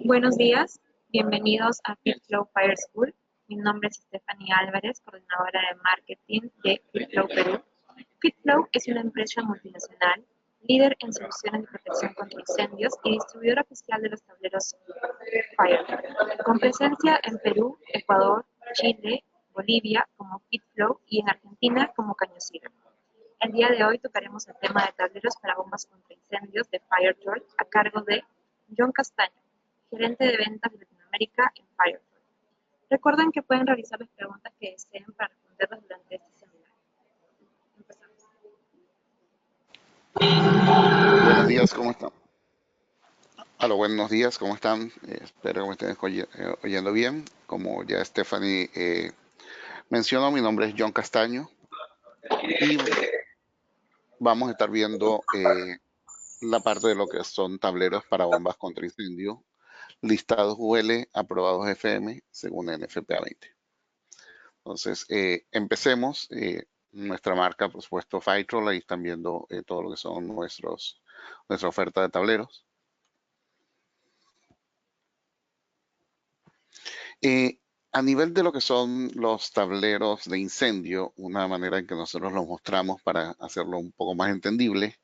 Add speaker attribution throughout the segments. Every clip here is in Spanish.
Speaker 1: Buenos días, bienvenidos a FitFlow Fire School. Mi nombre es Stephanie Álvarez, coordinadora de marketing de FitFlow Perú. FitFlow es una empresa multinacional, líder en soluciones de protección contra incendios y distribuidora oficial de los tableros Fire, con presencia en Perú, Ecuador, Chile, Bolivia como FitFlow y en Argentina como Cañosira. El día de hoy tocaremos el tema de tableros para bombas contra incendios de FireTroll a cargo de John Castaño, gerente de ventas de Latinoamérica en FireTroll. Recuerden que pueden realizar las preguntas que deseen para responderlas durante este seminario. Empezamos.
Speaker 2: Buenos días, ¿cómo están? Buenos días, ¿cómo están? Espero que me estén oyendo bien. Como ya Stephanie mencionó, mi nombre es John Castaño y vamos a estar viendo la parte de lo que son tableros para bombas contra incendio, listados UL, aprobados FM, según NFPA 20. Entonces, empecemos. Nuestra marca, por supuesto, FireTroll, ahí están viendo todo lo que son nuestra oferta de tableros. A nivel de lo que son los tableros de incendio, una manera en que nosotros los mostramos para hacerlo un poco más entendible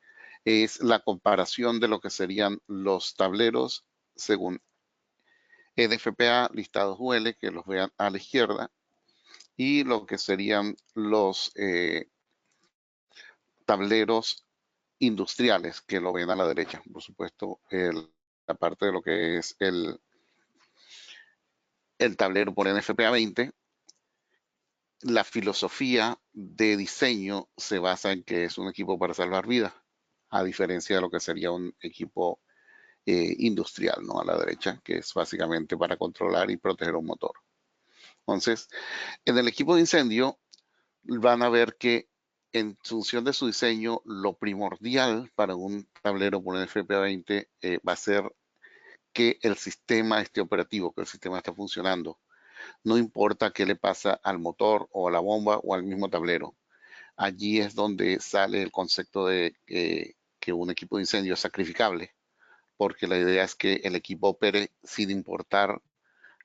Speaker 2: es la comparación de lo que serían los tableros según NFPA listados UL, que los vean a la izquierda, y lo que serían los tableros industriales, que lo ven a la derecha. Por supuesto, la parte de lo que es el tablero por NFPA 20. La filosofía de diseño se basa en que es un equipo para salvar vidas, a diferencia de lo que sería un equipo industrial, ¿no? A la derecha, que es básicamente para controlar y proteger un motor. Entonces, en el equipo de incendio van a ver que en función de su diseño, lo primordial para un tablero por el FPA20 va a ser que el sistema esté operativo, que el sistema esté funcionando. No importa qué le pasa al motor o a la bomba o al mismo tablero. Allí es donde sale el concepto de que un equipo de incendio es sacrificable, porque la idea es que el equipo opere sin importar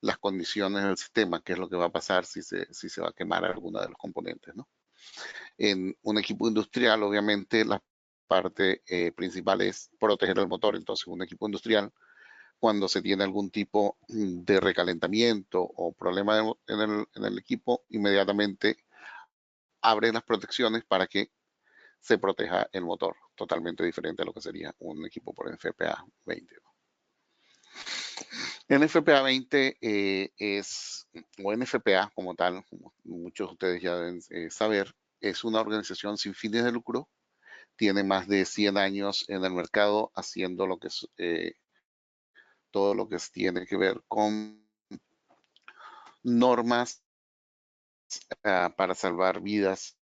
Speaker 2: las condiciones del sistema, qué es lo que va a pasar si se va a quemar alguna de los componentes, ¿no? En un equipo industrial, obviamente, la parte principal es proteger el motor. Entonces, un equipo industrial, cuando se tiene algún tipo de recalentamiento o problema en el equipo, inmediatamente abre las protecciones para que se proteja el motor, totalmente diferente a lo que sería un equipo por NFPA 20. NFPA 20 o NFPA como tal, como muchos de ustedes ya deben saber, es una organización sin fines de lucro, tiene más de 100 años en el mercado haciendo lo que es, todo lo que tiene que ver con normas para salvar vidas,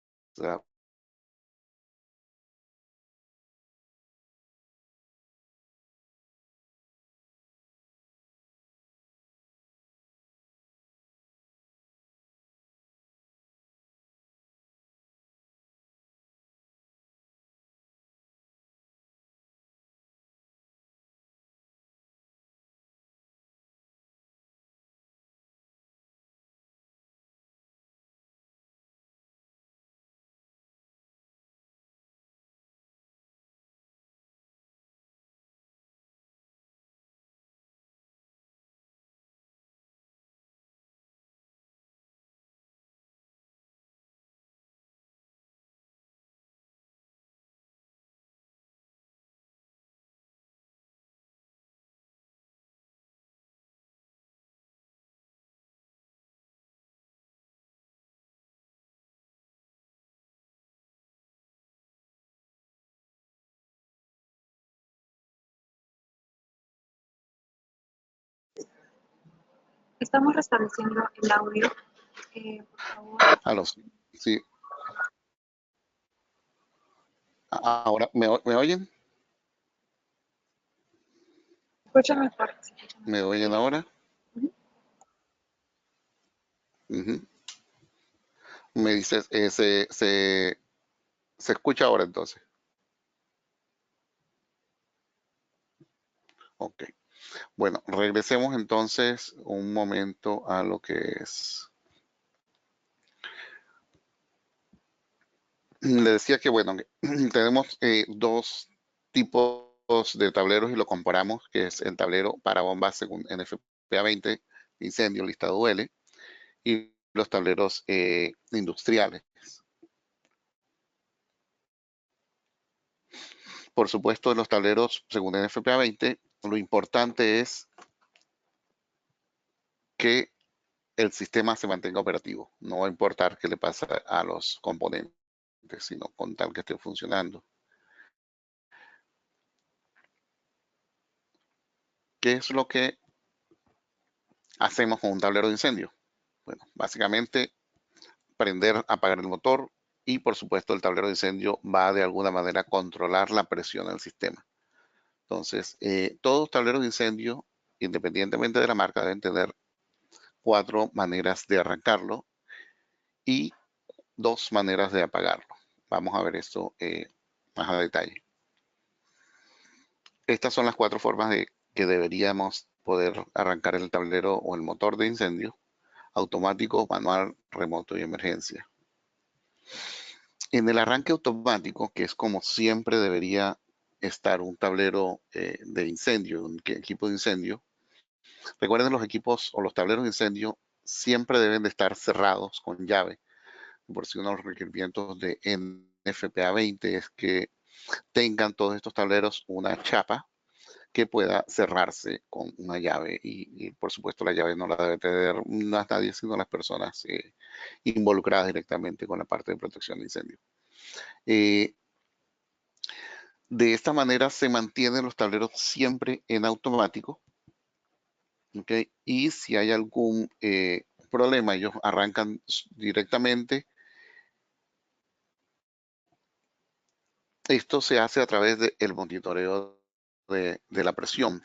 Speaker 1: Estamos restableciendo el audio. Por favor.
Speaker 2: a los, sí. Ahora, ¿me oyen?
Speaker 1: Escúchame fuerte.
Speaker 2: ¿Me oyen ahora? Me dices, se escucha ahora entonces. Ok. Bueno, regresemos entonces un momento a lo que es. Le decía que, bueno, tenemos dos tipos de tableros y lo comparamos, que es el tablero para bombas según NFPA 20, incendio, listado L, y los tableros industriales. Por supuesto, en los tableros según NFPA 20, lo importante es que el sistema se mantenga operativo. No va a importar qué le pasa a los componentes, sino con tal que esté funcionando. ¿Qué es lo que hacemos con un tablero de incendio? Bueno, básicamente prender, apagar el motor y por supuesto el tablero de incendio va de alguna manera a controlar la presión del sistema. Entonces, todos los tableros de incendio, independientemente de la marca, deben tener 4 maneras de arrancarlo y 2 maneras de apagarlo. Vamos a ver esto más a detalle. Estas son las 4 formas de que deberíamos poder arrancar el tablero o el motor de incendio: automático, manual, remoto y emergencia. En el arranque automático, que es como siempre debería estar un tablero de incendio, un equipo de incendio, recuerden, los equipos o los tableros de incendio siempre deben de estar cerrados con llave. Por si uno de los requerimientos de NFPA 20 es que tengan todos estos tableros una chapa que pueda cerrarse con una llave y por supuesto la llave no la debe tener nadie sino las personas involucradas directamente con la parte de protección de incendio. Eh, de esta manera se mantienen los tableros siempre en automático, ¿okay? Y si hay algún problema, ellos arrancan directamente. Esto se hace a través del monitoreo de la presión.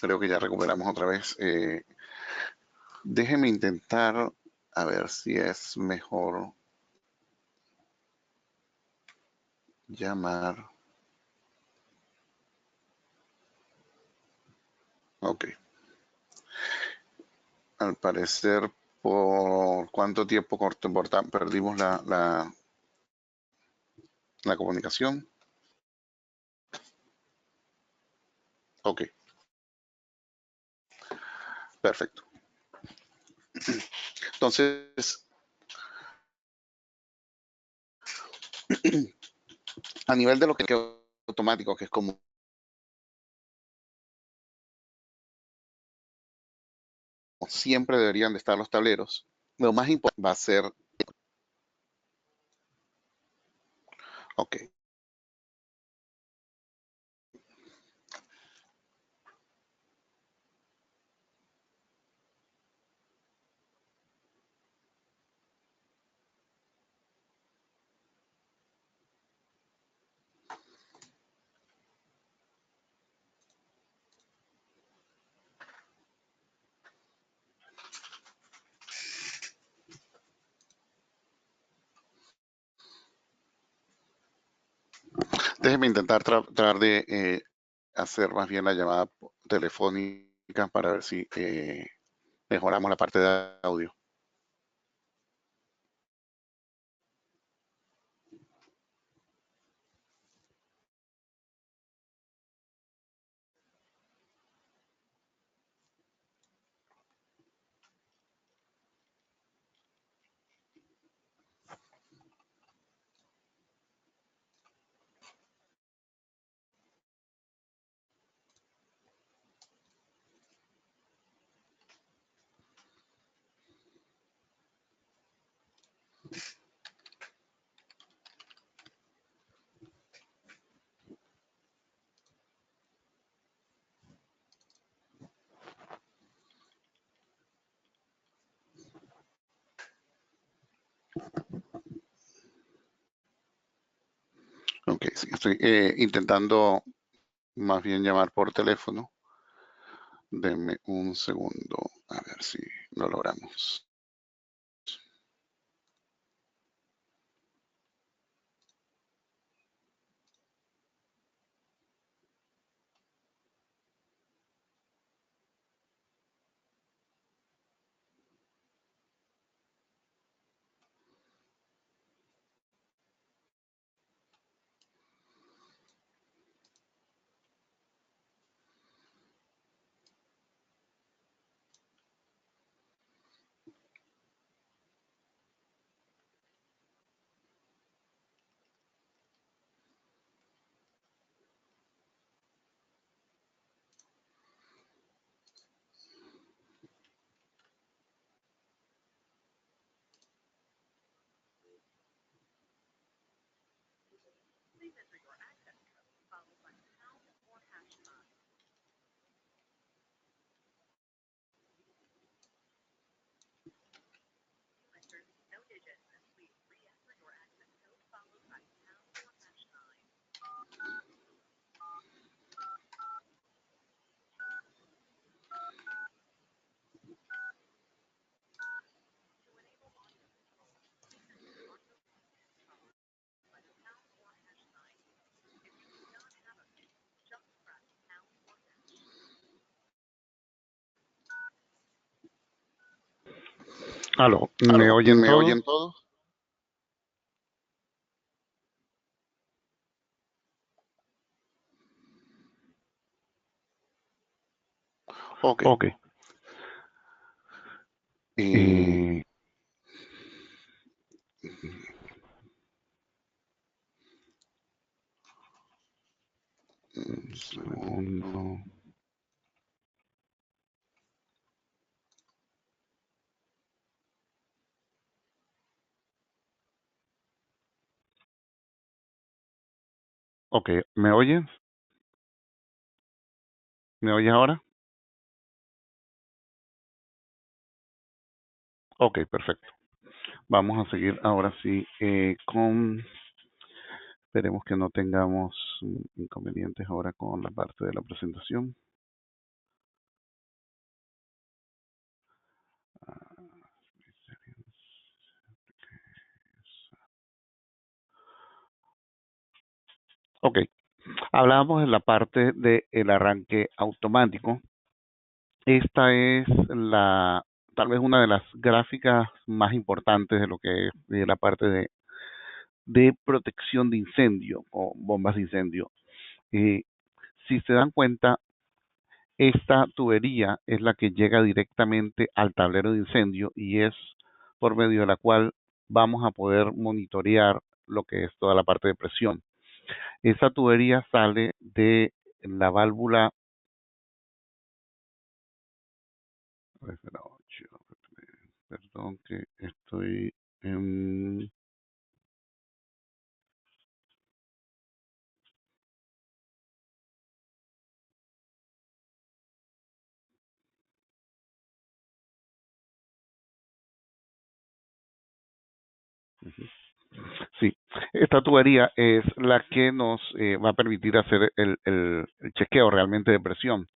Speaker 2: Creo que ya recuperamos otra vez. Déjeme intentar a ver si es mejor llamar. Ok. Al parecer, ¿por cuánto tiempo perdimos la comunicación? Ok, perfecto. Entonces, a nivel de lo que es automático, que es como siempre deberían de estar los tableros, lo más importante va a ser, ok, déjeme intentar tratar de hacer más bien la llamada telefónica para ver si mejoramos la parte de audio. Ok, sí, estoy intentando más bien llamar por teléfono. Denme un segundo, a ver si lo logramos.
Speaker 3: Aló, ¿me
Speaker 2: ¿Aló?
Speaker 3: oyen
Speaker 2: ¿Me
Speaker 3: todos?
Speaker 2: oyen todos? Ok.
Speaker 3: Ok.
Speaker 2: Eh, un segundo.
Speaker 3: Segundo. Ok, ¿me oyes? ¿Me oyes ahora? Ok, perfecto. Vamos a seguir ahora sí con... Esperemos que no tengamos inconvenientes ahora con la parte de la presentación. Ok, hablábamos de la parte del arranque automático. Esta es tal vez una de las gráficas más importantes de lo que es de la parte de protección de incendio o bombas de incendio. Eh, si se dan cuenta, esta tubería es la que llega directamente al tablero de incendio y es por medio de la cual vamos a poder monitorear lo que es toda la parte de presión. Esa tubería sale de la válvula. Perdón que estoy en... Sí, esta tubería es la que nos va a permitir hacer el chequeo realmente de presión.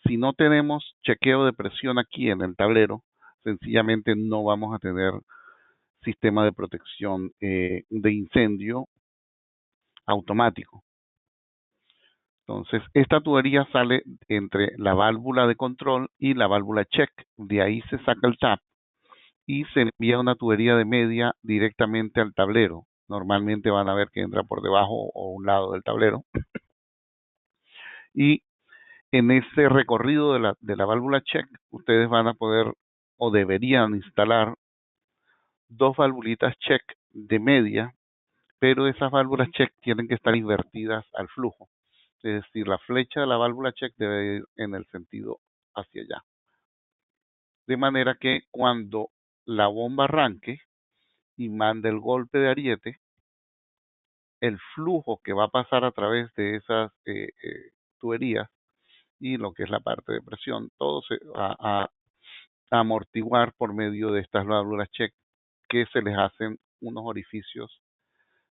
Speaker 3: Si no tenemos chequeo de presión aquí en el tablero, sencillamente no vamos a tener sistema de protección de incendio automático. Entonces, esta tubería sale entre la válvula de control y la válvula check. De ahí se saca el tap y se envía una tubería de media directamente al tablero. Normalmente van a ver que entra por debajo o un lado del tablero. Y en ese recorrido de la válvula check, ustedes van a poder o deberían instalar dos valvulitas check de media, pero esas válvulas check tienen que estar invertidas al flujo. Es decir, la flecha de la válvula check debe ir en el sentido hacia allá. De manera que cuando la bomba arranque y mande el golpe de ariete, el flujo que va a pasar a través de esas tuberías y lo que es la parte de presión, todo se va a amortiguar por medio de estas válvulas check que se les hacen unos orificios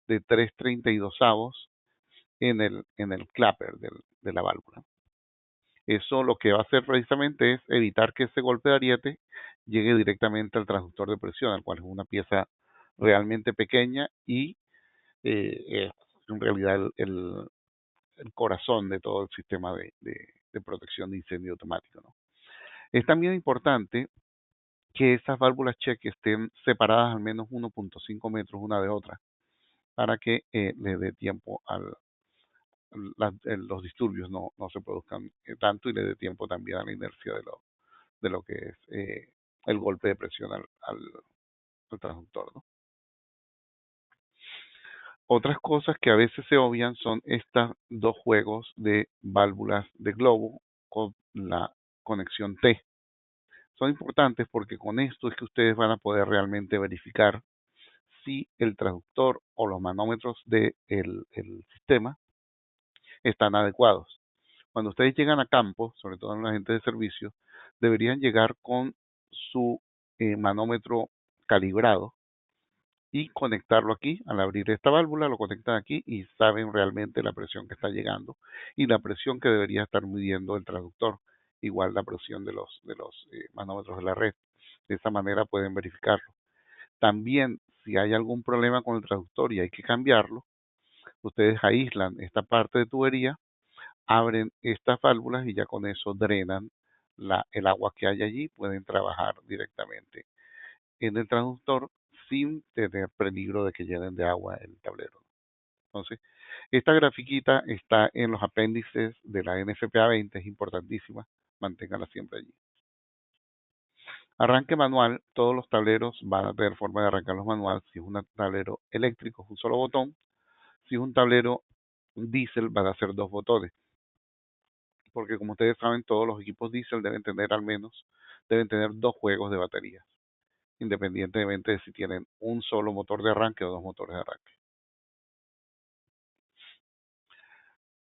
Speaker 3: de 3/32 en el clapper de la válvula. Eso lo que va a hacer precisamente es evitar que ese golpe de ariete llegue directamente al transductor de presión, al cual es una pieza realmente pequeña y es en realidad el corazón de todo el sistema de protección de incendio automático, ¿no? Es también importante que esas válvulas check estén separadas al menos 1.5 metros una de otra para que le dé tiempo los disturbios no se produzcan tanto y le dé tiempo también a la inercia de lo que es el golpe de presión al transductor, ¿no? Otras cosas que a veces se obvian son estos dos juegos de válvulas de globo con la conexión T. Son importantes porque con esto es que ustedes van a poder realmente verificar si el transductor o los manómetros del el sistema están adecuados. Cuando ustedes llegan a campo, sobre todo en la gente de servicio, deberían llegar con su manómetro calibrado y conectarlo aquí. Al abrir esta válvula lo conectan aquí y saben realmente la presión que está llegando y la presión que debería estar midiendo el traductor, igual la presión de los manómetros de la red. De esa manera pueden verificarlo. También, si hay algún problema con el traductor y hay que cambiarlo, ustedes aíslan esta parte de tubería, abren estas válvulas y ya con eso drenan el agua que hay allí, pueden trabajar directamente en el transductor sin tener peligro de que llenen de agua el tablero. Entonces, esta grafiquita está en los apéndices de la NFPA 20, es importantísima, manténgala siempre allí. Arranque manual, todos los tableros van a tener forma de arrancarlos manual. Si es un tablero eléctrico, es un solo botón. Si es un tablero diésel, van a ser dos botones. Porque como ustedes saben, todos los equipos diésel deben tener dos juegos de baterías, independientemente de si tienen un solo motor de arranque o dos motores de arranque.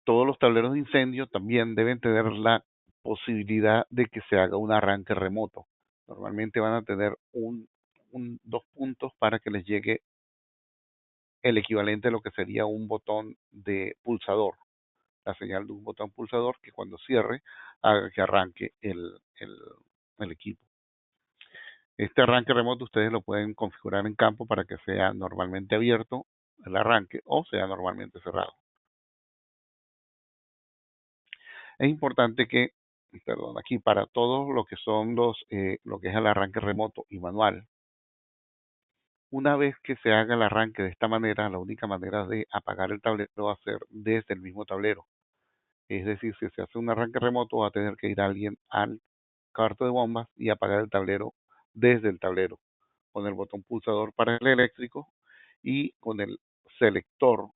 Speaker 3: Todos los tableros de incendio también deben tener la posibilidad de que se haga un arranque remoto. Normalmente van a tener dos puntos para que les llegue el equivalente a lo que sería un botón de pulsador, la señal de un botón pulsador que cuando cierre haga que arranque el equipo. Este arranque remoto ustedes lo pueden configurar en campo para que sea normalmente abierto el arranque o sea normalmente cerrado. Es importante que, perdón, aquí para todo lo que son lo que es el arranque remoto y manual, una vez que se haga el arranque de esta manera, la única manera de apagar el tablero va a ser desde el mismo tablero. Es decir, si se hace un arranque remoto, va a tener que ir alguien al cuarto de bombas y apagar el tablero desde el tablero, con el botón pulsador para el eléctrico y con el selector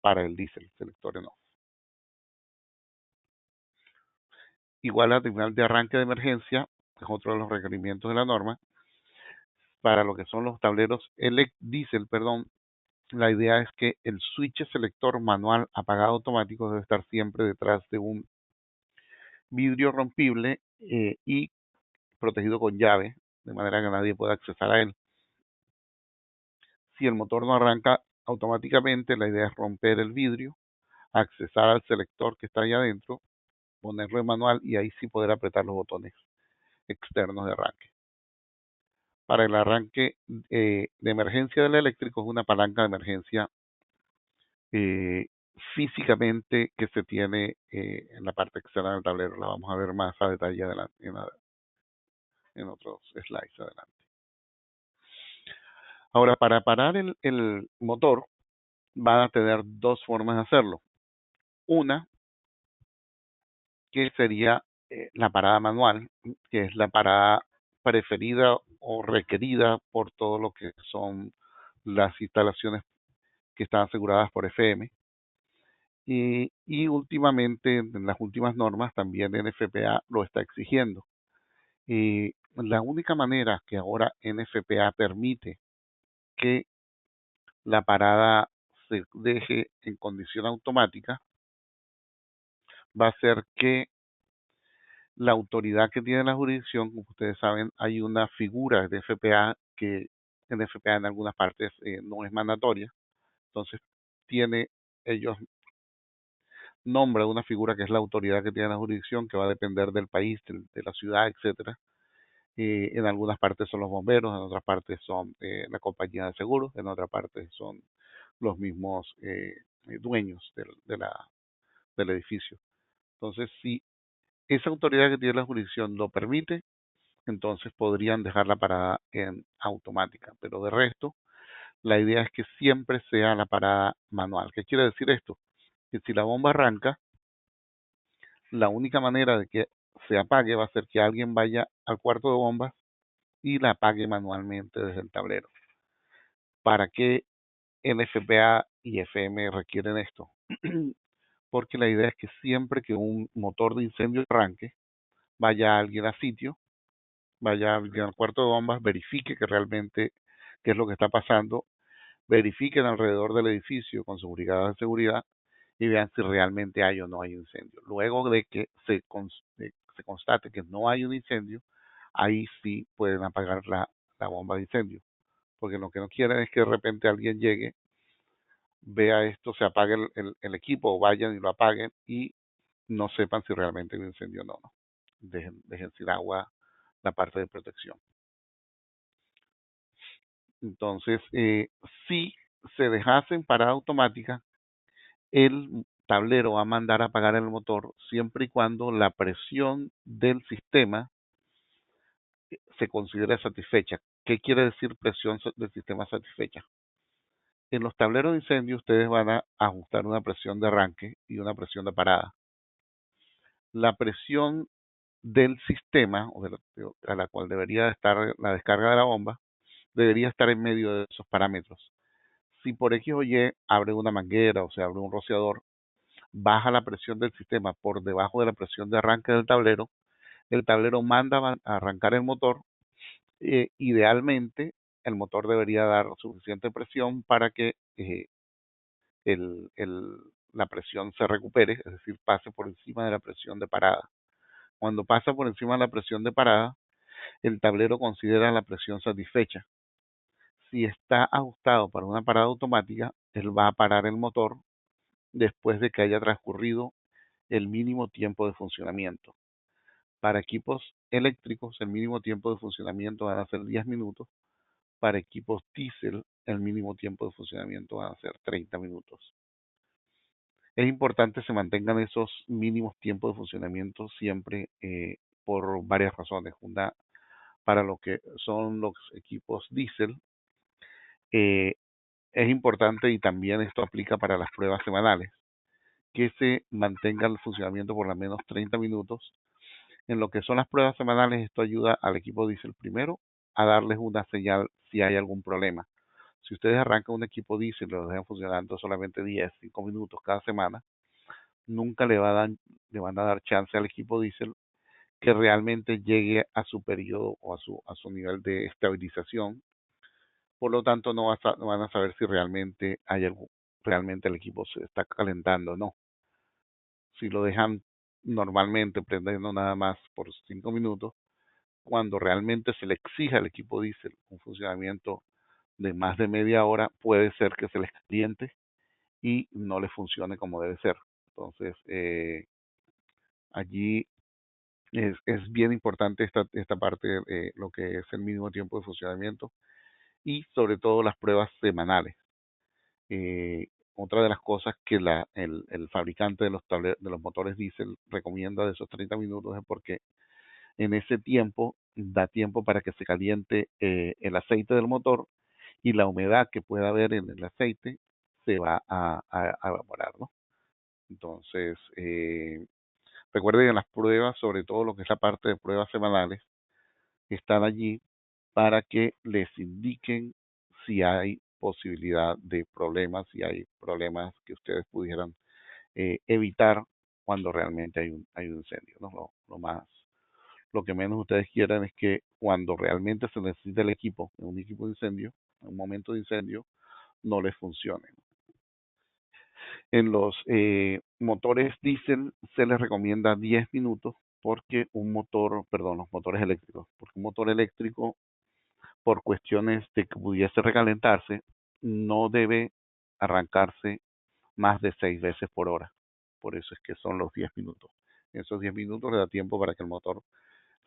Speaker 3: para el diésel, selector en off. Igual a terminal de arranque de emergencia, que es otro de los requerimientos de la norma, para lo que son los tableros diésel, la idea es que el switch selector manual apagado automático debe estar siempre detrás de un vidrio rompible y protegido con llave, de manera que nadie pueda accesar a él. Si el motor no arranca automáticamente, la idea es romper el vidrio, accesar al selector que está ahí adentro, ponerlo en manual y ahí sí poder apretar los botones externos de arranque. Para el arranque de emergencia del eléctrico es una palanca de emergencia eh, físicamente que se tiene en la parte externa del tablero. La vamos a ver más a detalle adelante, en otros slides adelante. Ahora, para parar el motor, van a tener dos formas de hacerlo. Una, que sería la parada manual, que es la parada preferida o requerida por todo lo que son las instalaciones que están aseguradas por FM. Y últimamente, en las últimas normas, también NFPA lo está exigiendo. La única manera que ahora NFPA permite que la parada se deje en condición automática va a ser que la autoridad que tiene la jurisdicción, como ustedes saben, hay una figura de FPA que en FPA en algunas partes no es mandatoria, entonces ellos nombra una figura que es la autoridad que tiene la jurisdicción, que va a depender del país, de la ciudad, etcétera. En algunas partes son los bomberos, en otras partes son la compañía de seguros, en otras partes son los mismos dueños del edificio. Entonces, si esa autoridad que tiene la jurisdicción lo permite, entonces podrían dejar la parada en automática. Pero de resto, la idea es que siempre sea la parada manual. ¿Qué quiere decir esto? Que si la bomba arranca, la única manera de que se apague va a ser que alguien vaya al cuarto de bombas y la apague manualmente desde el tablero. ¿Para qué NFPA y FM requieren esto? Porque la idea es que siempre que un motor de incendio arranque, vaya alguien al sitio, vaya alguien al cuarto de bombas, verifique que realmente qué es lo que está pasando, verifiquen alrededor del edificio con sus brigadas de seguridad y vean si realmente hay o no hay incendio. Luego de que se constate que no hay un incendio, ahí sí pueden apagar la bomba de incendio. Porque lo que no quieren es que de repente alguien llegue, vea esto, se apague el equipo o vayan y lo apaguen y no sepan si realmente hay un incendio o no. Dejen sin agua la parte de protección. Entonces, si se dejasen parada automática, el tablero va a mandar a apagar el motor siempre y cuando la presión del sistema se considere satisfecha. ¿Qué quiere decir presión del sistema satisfecha? En los tableros de incendio ustedes van a ajustar una presión de arranque y una presión de parada. La presión del sistema, a la cual debería estar la descarga de la bomba, debería estar en medio de esos parámetros. Si por X o Y abre una manguera o se abre un rociador, baja la presión del sistema por debajo de la presión de arranque del tablero, el tablero manda a arrancar el motor. Idealmente, el motor debería dar suficiente presión para que el, el, la presión se recupere, es decir, pase por encima de la presión de parada. Cuando pasa por encima de la presión de parada, el tablero considera la presión satisfecha. Si está ajustado para una parada automática, él va a parar el motor después de que haya transcurrido el mínimo tiempo de funcionamiento. Para equipos eléctricos, el mínimo tiempo de funcionamiento van a ser 10 minutos. Para equipos diésel, el mínimo tiempo de funcionamiento van a ser 30 minutos. Es importante que se mantengan esos mínimos tiempos de funcionamiento siempre por varias razones. Una, para lo que son los equipos diésel, es importante, y también esto aplica para las pruebas semanales, que se mantenga el funcionamiento por lo menos 30 minutos. En lo que son las pruebas semanales, esto ayuda al equipo diésel primero a darles una señal si hay algún problema. Si ustedes arrancan un equipo diésel y lo dejan funcionando solamente 10, 5 minutos cada semana, nunca le van a dar chance al equipo diésel que realmente llegue a su periodo o a su nivel de estabilización. Por lo tanto, no van a saber si realmente realmente el equipo se está calentando o no. Si lo dejan normalmente prendiendo nada más por 5 minutos, cuando realmente se le exija al equipo diésel un funcionamiento de más de media hora, puede ser que se les caliente y no les funcione como debe ser. Entonces, allí es bien importante esta parte, lo que es el mínimo tiempo de funcionamiento y sobre todo las pruebas semanales. Otra de las cosas que el fabricante de de los motores diésel recomienda de esos 30 minutos es porque en ese tiempo da tiempo para que se caliente el aceite del motor y la humedad que pueda haber en el aceite se va a evaporar, ¿no? Entonces, recuerden que las pruebas, sobre todo lo que es la parte de pruebas semanales, están allí para que les indiquen si hay posibilidad de problemas, si hay problemas que ustedes pudieran evitar cuando realmente hay un incendio, ¿no? Lo que menos ustedes quieran es que cuando realmente se necesita el equipo, un equipo de incendio, en un momento de incendio, no les funcione. En los motores diésel se les recomienda 10 minutos porque los motores eléctricos, porque un motor eléctrico, por cuestiones de que pudiese recalentarse, no debe arrancarse más de 6 veces por hora. Por eso es que son los 10 minutos. En esos 10 minutos le da tiempo para que el motor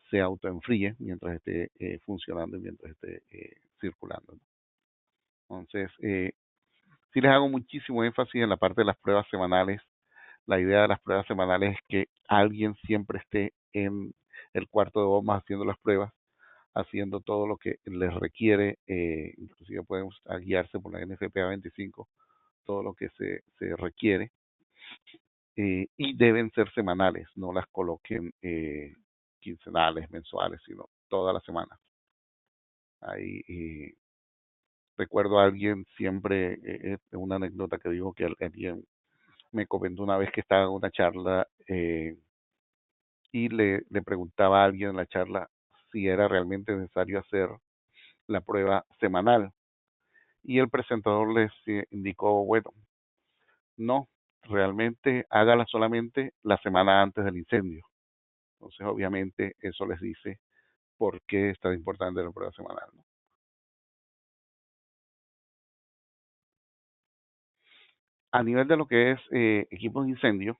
Speaker 3: se autoenfríe mientras esté funcionando y mientras esté circulando, ¿no? Entonces, sí les hago muchísimo énfasis en la parte de las pruebas semanales. La idea de las pruebas semanales es que alguien siempre esté en el cuarto de bombas haciendo las pruebas, haciendo todo lo que les requiere, inclusive pueden guiarse por la NFPA 25, todo lo que se requiere, y deben ser semanales, no las coloquen quincenales, mensuales, sino toda la semana. Ahí recuerdo a alguien siempre, una anécdota que dijo que alguien me comentó una vez que estaba en una charla y le preguntaba a alguien en la charla si era realmente necesario hacer la prueba semanal. Y el presentador les indicó, bueno, no, realmente hágala solamente la semana antes del incendio. Entonces, obviamente, eso les dice por qué es tan importante la prueba semanal, ¿no? A nivel de lo que es equipos de incendio,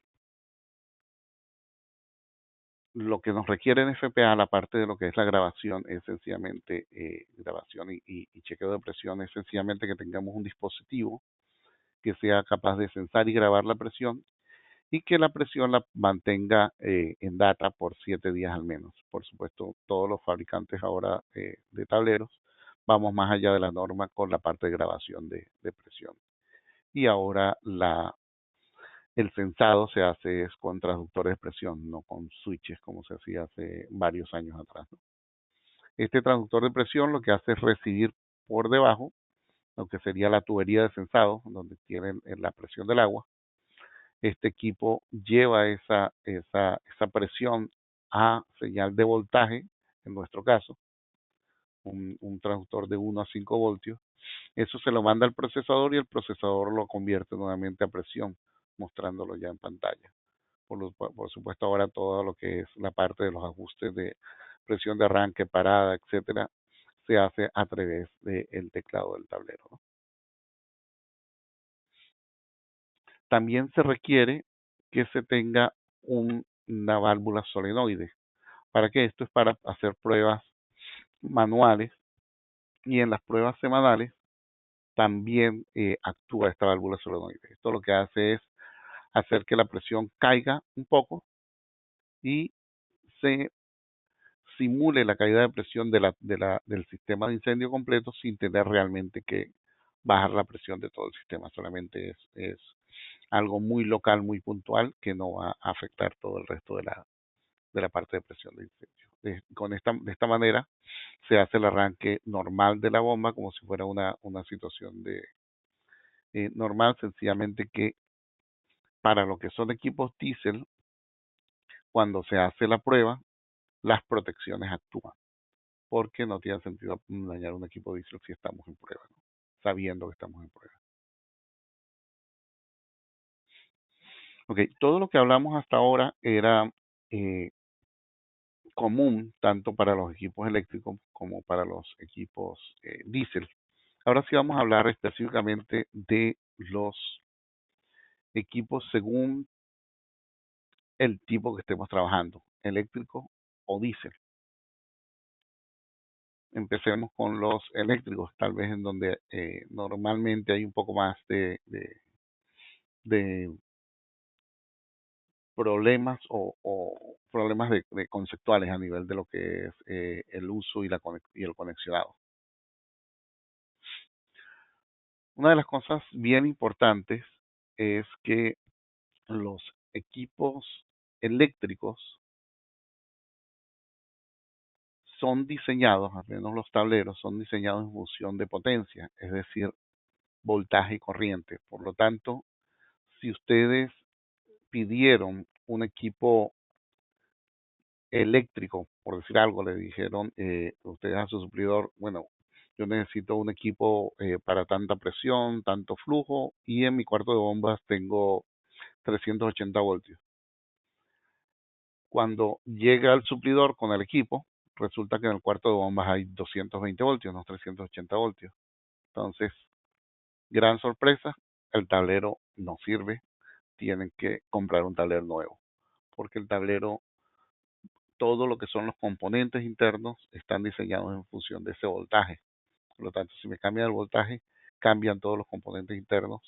Speaker 3: lo que nos requiere en FPA, la parte de lo que es la grabación, es sencillamente grabación y chequeo de presión, es sencillamente que tengamos un dispositivo que sea capaz de sensar y grabar la presión y que la presión la mantenga en data por 7 días al menos. Por supuesto, todos los fabricantes ahora de tableros vamos más allá de la norma con la parte de grabación de presión. Y ahora el sensado se hace es con transductores de presión, no con switches como se hacía hace varios años atrás, ¿no? Este transductor de presión lo que hace es recibir por debajo lo que sería la tubería de sensado, donde tienen la presión del agua. Este equipo lleva esa presión a señal de voltaje, en nuestro caso, un transductor de 1 a 5 voltios. Eso se lo manda al procesador y el procesador lo convierte nuevamente a presión, mostrándolo ya en pantalla. Por supuesto, ahora todo lo que es la parte de los ajustes de presión de arranque, parada, etcétera, se hace a través del teclado del tablero, ¿no? También se requiere que se tenga una válvula solenoide. ¿Para qué? Esto es para hacer pruebas manuales y en las pruebas semanales también actúa esta válvula solenoide. Esto lo que hace es hacer que la presión caiga un poco y se simule la caída de presión del sistema de incendio completo sin tener realmente que bajar la presión de todo el sistema. Solamente es algo muy local, muy puntual, que no va a afectar todo el resto de la parte de presión de incendio. De esta manera se hace el arranque normal de la bomba como si fuera una situación de normal, sencillamente que para lo que son equipos diésel, cuando se hace la prueba, las protecciones actúan, porque no tiene sentido dañar un equipo diésel si estamos en prueba, ¿no? Sabiendo que estamos en prueba. Ok, todo lo que hablamos hasta ahora era eh, común tanto para los equipos eléctricos como para los equipos diésel. Ahora sí vamos a hablar específicamente de los equipos según el tipo que estemos trabajando, eléctrico o diésel. Empecemos con los eléctricos, tal vez en donde normalmente hay un poco más de problemas o problemas de conceptuales a nivel de lo que es el uso y el conexionado. Una de las cosas bien importantes es que los equipos eléctricos son diseñados, al menos los tableros, son diseñados en función de potencia, es decir, voltaje y corriente. Por lo tanto, si ustedes pidieron un equipo eléctrico, por decir algo, le dijeron ustedes a su suplidor, bueno, yo necesito un equipo para tanta presión, tanto flujo, y en mi cuarto de bombas tengo 380 voltios. Cuando llega el suplidor con el equipo, resulta que en el cuarto de bombas hay 220 voltios, no 380 voltios. Entonces, gran sorpresa, el tablero no sirve tienen que comprar un tablero nuevo, porque el tablero, todo lo que son los componentes internos están diseñados en función de ese voltaje. Por lo tanto, si me cambia el voltaje, cambian todos los componentes internos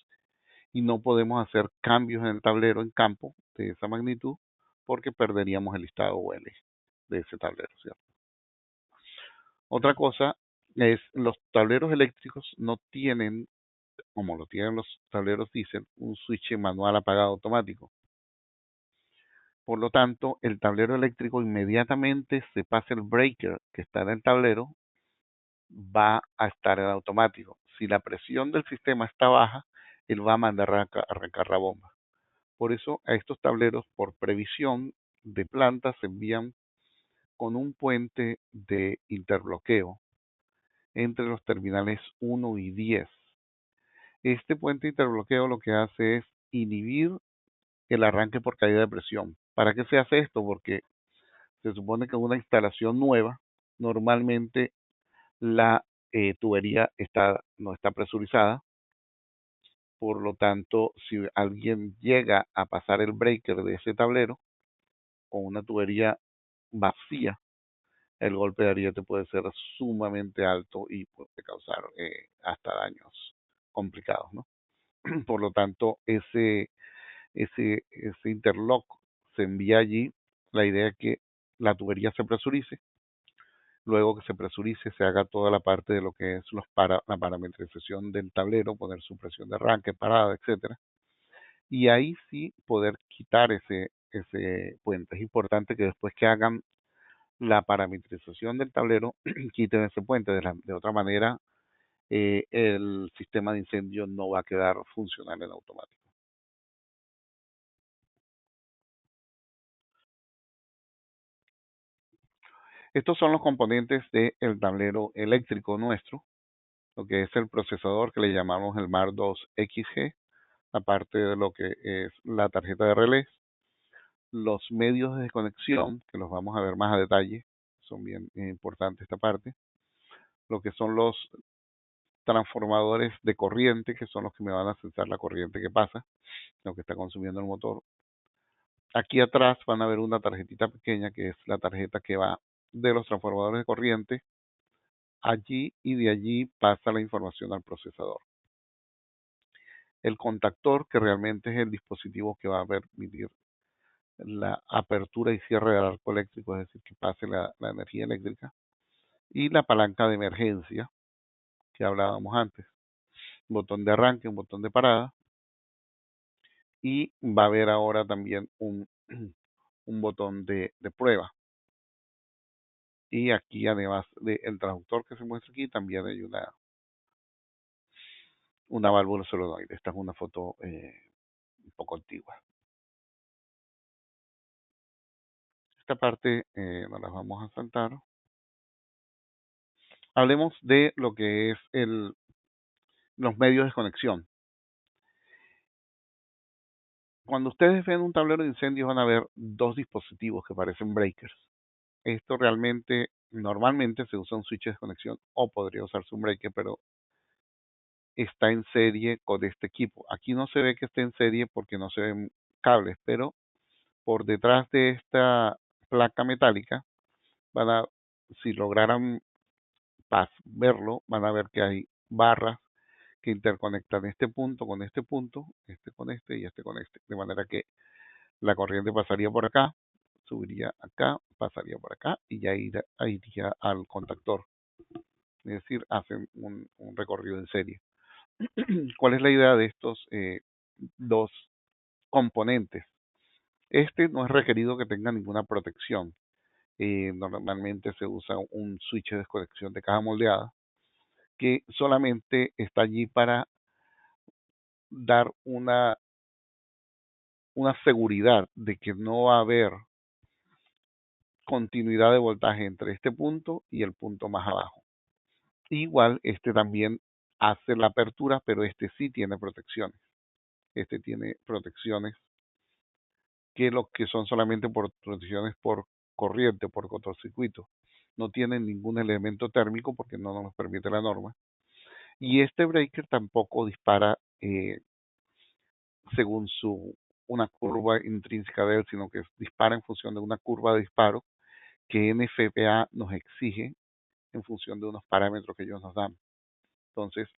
Speaker 3: y no podemos hacer cambios en el tablero en campo de esa magnitud porque perderíamos el listado UL de ese tablero, ¿cierto? Otra cosa es los tableros eléctricos no tienen, como lo tienen los tableros diesel, un switch manual apagado automático. Por lo tanto, el tablero eléctrico inmediatamente se pasa el breaker que está en el tablero, va a estar en automático. Si la presión del sistema está baja, él va a mandar a arrancar la bomba. Por eso a estos tableros, por previsión de planta, se envían con un puente de interbloqueo entre los terminales 1 y 10. Este puente de interbloqueo lo que hace es inhibir el arranque por caída de presión. ¿Para qué se hace esto? Porque se supone que en una instalación nueva, normalmente la tubería no está presurizada. Por lo tanto, si alguien llega a pasar el breaker de ese tablero con una tubería vacía, el golpe de ariete puede ser sumamente alto y puede causar hasta daños complicados, ¿no? Por lo tanto, ese interlock se envía allí. La idea es que la tubería se presurice. Luego que se presurice, se haga toda la parte de lo que es la parametrización del tablero, poner su presión de arranque, parada, etcétera. Y ahí sí poder quitar ese puente. Es importante que después que hagan la parametrización del tablero, quiten ese puente. De otra manera, el sistema de incendio no va a quedar funcional en automático. Estos son los componentes del tablero eléctrico nuestro, lo que es el procesador que le llamamos el MAR2XG, aparte de lo que es la tarjeta de relés, los medios de desconexión, que los vamos a ver más a detalle, son bien importantes esta parte, lo que son los transformadores de corriente, que son los que me van a sensar la corriente que pasa, lo que está consumiendo el motor. Aquí atrás van a ver una tarjetita pequeña, que es la tarjeta que va de los transformadores de corriente allí, y de allí pasa la información al procesador. El contactor, que realmente es el dispositivo que va a permitir la apertura y cierre del arco eléctrico, es decir, que pase la energía eléctrica, y la palanca de emergencia que hablábamos antes, un botón de arranque, un botón de parada, y va a haber ahora también un botón de prueba. Y aquí, además del traductor que se muestra aquí, también hay una válvula solenoide. Esta es una foto un poco antigua. Esta parte nos la vamos a saltar. Hablemos de lo que es los medios de conexión. Cuando ustedes ven un tablero de incendios van a ver dos dispositivos que parecen breakers. Esto realmente, normalmente se usa un switch de desconexión o podría usarse un breaker, pero está en serie con este equipo. Aquí no se ve que esté en serie porque no se ven cables, pero por detrás de esta placa metálica, si lograran verlo, van a ver que hay barras que interconectan este punto, este con este y este con este. De manera que la corriente pasaría por acá, subiría acá, pasaría por acá y ya iría al contactor. Es decir, hacen un recorrido en serie. ¿Cuál es la idea de estos dos componentes? Este no es requerido que tenga ninguna protección. Normalmente se usa un switch de desconexión de caja moldeada que solamente está allí para dar una seguridad de que no va a haber continuidad de voltaje entre este punto y el punto más abajo. Igual, este también hace la apertura, pero este sí tiene protecciones. Este tiene protecciones que lo que son solamente por protecciones por corriente, por cortocircuito. No tienen ningún elemento térmico porque no nos permite la norma. Y este breaker tampoco dispara según su una curva intrínseca de él, sino que dispara en función de una curva de disparo que NFPA nos exige en función de unos parámetros que ellos nos dan. Entonces,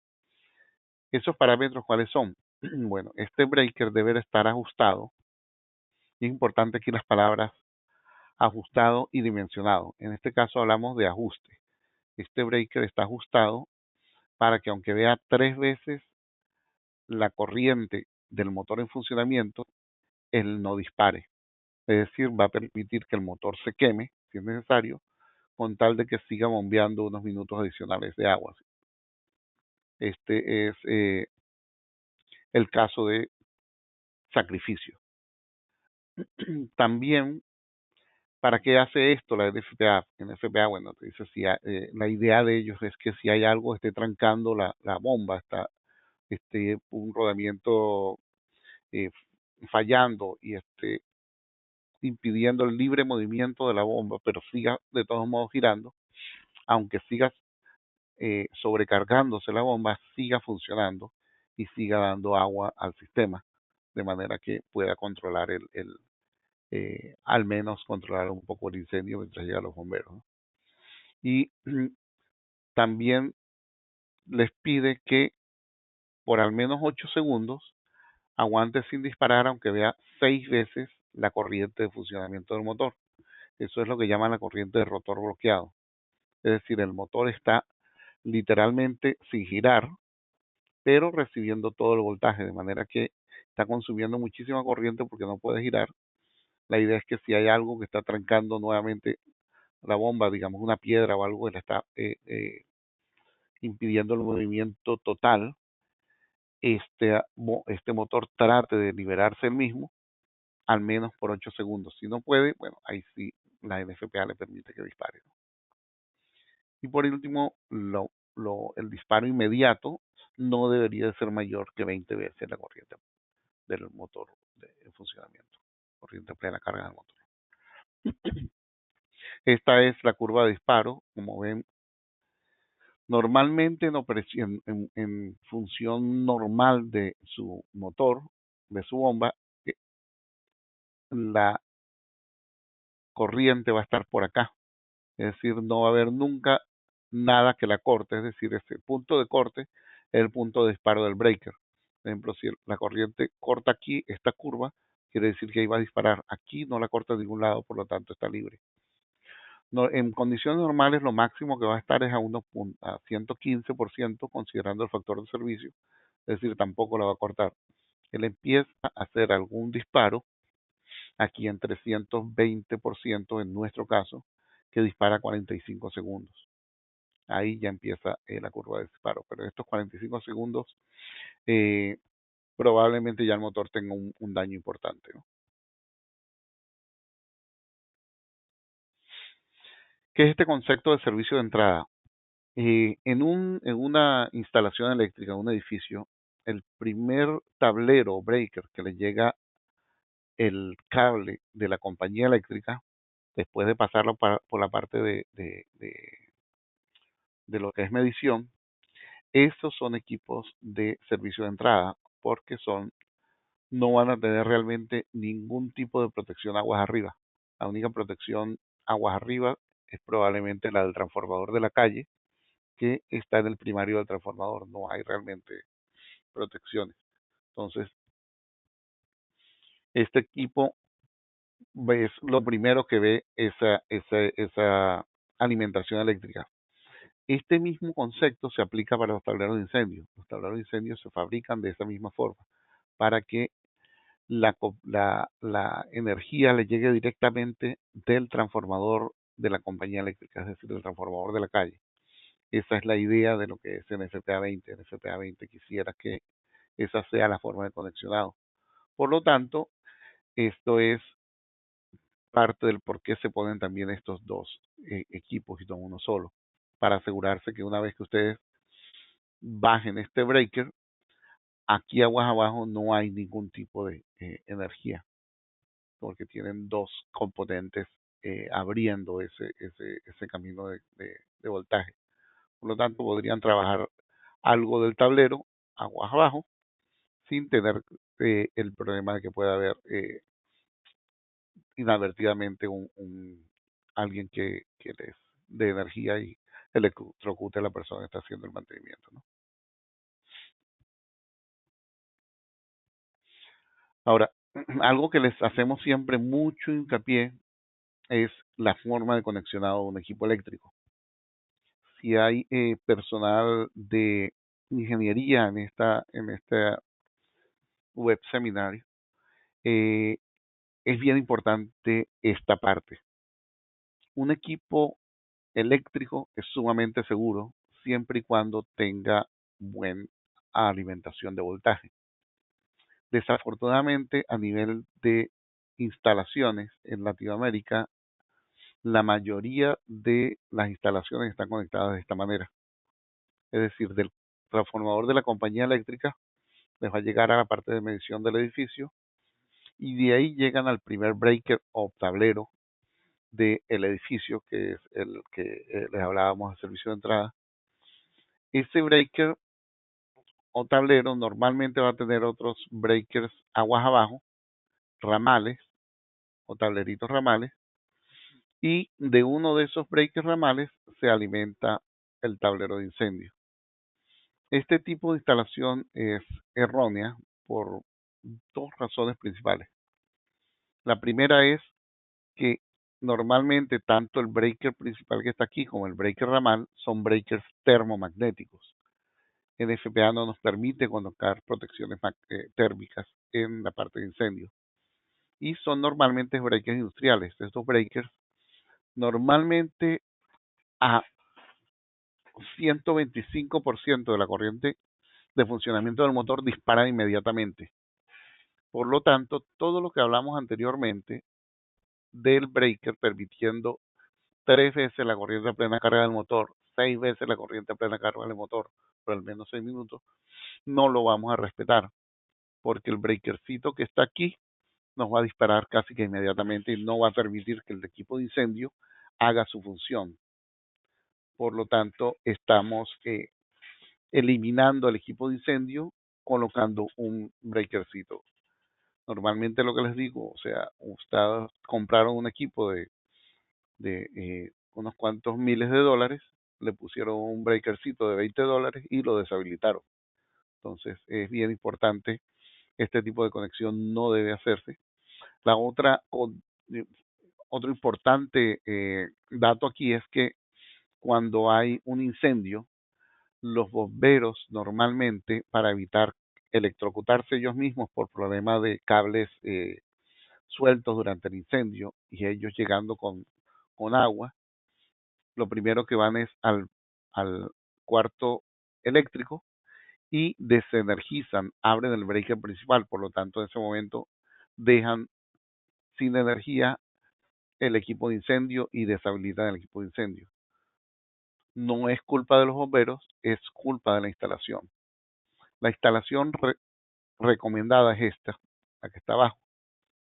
Speaker 3: ¿esos parámetros cuáles son? Bueno, este breaker debe de estar ajustado. Y es importante aquí las palabras ajustado y dimensionado. En este caso hablamos de ajuste. Este breaker está ajustado para que aunque vea 3 veces la corriente del motor en funcionamiento, él no dispare. Es decir, va a permitir que el motor se queme, si es necesario, con tal de que siga bombeando unos minutos adicionales de agua. Este es el caso de sacrificio. También, ¿para qué hace esto la NFPA? NFPA, bueno, te dice si la idea de ellos es que si hay algo esté trancando la bomba, está un rodamiento eh, fallando y impidiendo el libre movimiento de la bomba, pero siga de todos modos girando, aunque siga sobrecargándose la bomba, siga funcionando y siga dando agua al sistema, de manera que pueda controlar al menos controlar un poco el incendio mientras llegan los bomberos, ¿no? Y también les pide que por al menos 8 segundos aguante sin disparar, aunque vea 6 veces la corriente de funcionamiento del motor. Eso es lo que llaman la corriente de rotor bloqueado. Es decir, el motor está literalmente sin girar, pero recibiendo todo el voltaje, de manera que está consumiendo muchísima corriente porque no puede girar. La idea es que si hay algo que está trancando nuevamente la bomba, digamos una piedra o algo que le está impidiendo el movimiento total, este motor trate de liberarse el mismo, al menos por 8 segundos. Si no puede, bueno, ahí sí la NFPA le permite que dispare, ¿no? Y por último, el disparo inmediato no debería de ser mayor que 20 veces la corriente del motor en funcionamiento, corriente plena carga del motor. Esta es la curva de disparo, como ven, normalmente en función normal de su motor, de su bomba, la corriente va a estar por acá, es decir, no va a haber nunca nada que la corte, es decir, ese punto de corte es el punto de disparo del breaker. Por ejemplo, si la corriente corta aquí esta curva, quiere decir que ahí va a disparar. Aquí no la corta de ningún lado, por lo tanto está libre. No, en condiciones normales lo máximo que va a estar es a 115%, considerando el factor de servicio, es decir, tampoco la va a cortar. Él empieza a hacer algún disparo aquí en 320% en nuestro caso, que dispara 45 segundos. Ahí ya empieza la curva de disparo, pero en estos 45 segundos probablemente ya el motor tenga un daño importante, ¿no? ¿Qué es este concepto de servicio de entrada? En una instalación eléctrica, en un edificio, el primer tablero o breaker que le llega el cable de la compañía eléctrica, después de pasarlo por la parte de lo que es medición, estos son equipos de servicio de entrada, porque no van a tener realmente ningún tipo de protección aguas arriba. La única protección aguas arriba es probablemente la del transformador de la calle, que está en el primario del transformador. No hay realmente protecciones. Entonces, este equipo es lo primero que ve esa alimentación eléctrica. Este mismo concepto se aplica para los tableros de incendio. Los tableros de incendio se fabrican de esa misma forma, para que la energía le llegue directamente del transformador de la compañía eléctrica, es decir, del transformador de la calle. Esa es la idea de lo que es NFPA 20. NFPA 20 quisiera que esa sea la forma de conexionado. Por lo tanto, esto es parte del por qué se ponen también estos dos equipos y no uno solo, para asegurarse que una vez que ustedes bajen este breaker, aquí aguas abajo no hay ningún tipo de energía, porque tienen dos componentes abriendo ese camino de voltaje. Por lo tanto, podrían trabajar algo del tablero aguas abajo sin tener el problema de que pueda haber inadvertidamente alguien que les dé energía y electrocute a la persona que está haciendo el mantenimiento, ¿no? Ahora, algo que les hacemos siempre mucho hincapié es la forma de conexionado de un equipo eléctrico. Si hay personal de ingeniería en este web seminario, es bien importante esta parte. Un equipo eléctrico es sumamente seguro siempre y cuando tenga buena alimentación de voltaje. Desafortunadamente, a nivel de instalaciones en Latinoamérica, la mayoría de las instalaciones están conectadas de esta manera. Es decir, del transformador de la compañía eléctrica les va a llegar a la parte de medición del edificio y de ahí llegan al primer breaker o tablero del edificio, que es el que les hablábamos de servicio de entrada. Este breaker o tablero normalmente va a tener otros breakers aguas abajo, ramales o tableritos ramales, y de uno de esos breakers ramales se alimenta el tablero de incendio. Este tipo de instalación es errónea por dos razones principales. La primera es que normalmente tanto el breaker principal que está aquí como el breaker ramal son breakers termomagnéticos. NFPA no nos permite colocar protecciones térmicas en la parte de incendio. Y son normalmente breakers industriales. Estos breakers normalmente a 125% de la corriente de funcionamiento del motor disparan inmediatamente. Por lo tanto, todo lo que hablamos anteriormente del breaker permitiendo 3 veces la corriente a plena carga del motor, 6 veces la corriente a plena carga del motor, por al menos 6 minutos, no lo vamos a respetar, porque el breakercito que está aquí nos va a disparar casi que inmediatamente y no va a permitir que el equipo de incendio haga su función. Por lo tanto, estamos eliminando el equipo de incendio colocando un breakercito. Normalmente lo que les digo, o sea, ustedes compraron un equipo de unos cuantos miles de dólares, le pusieron un breakercito de $20 y lo deshabilitaron. Entonces es bien importante, este tipo de conexión no debe hacerse. La otro importante dato aquí es que cuando hay un incendio, los bomberos normalmente, para evitar electrocutarse ellos mismos por problemas de cables sueltos durante el incendio y ellos llegando con agua, lo primero que van es al cuarto eléctrico y desenergizan, abren el breaker principal, por lo tanto en ese momento dejan sin energía el equipo de incendio y deshabilitan el equipo de incendio. No es culpa de los bomberos, es culpa de la instalación. La instalación recomendada es esta, la que está abajo,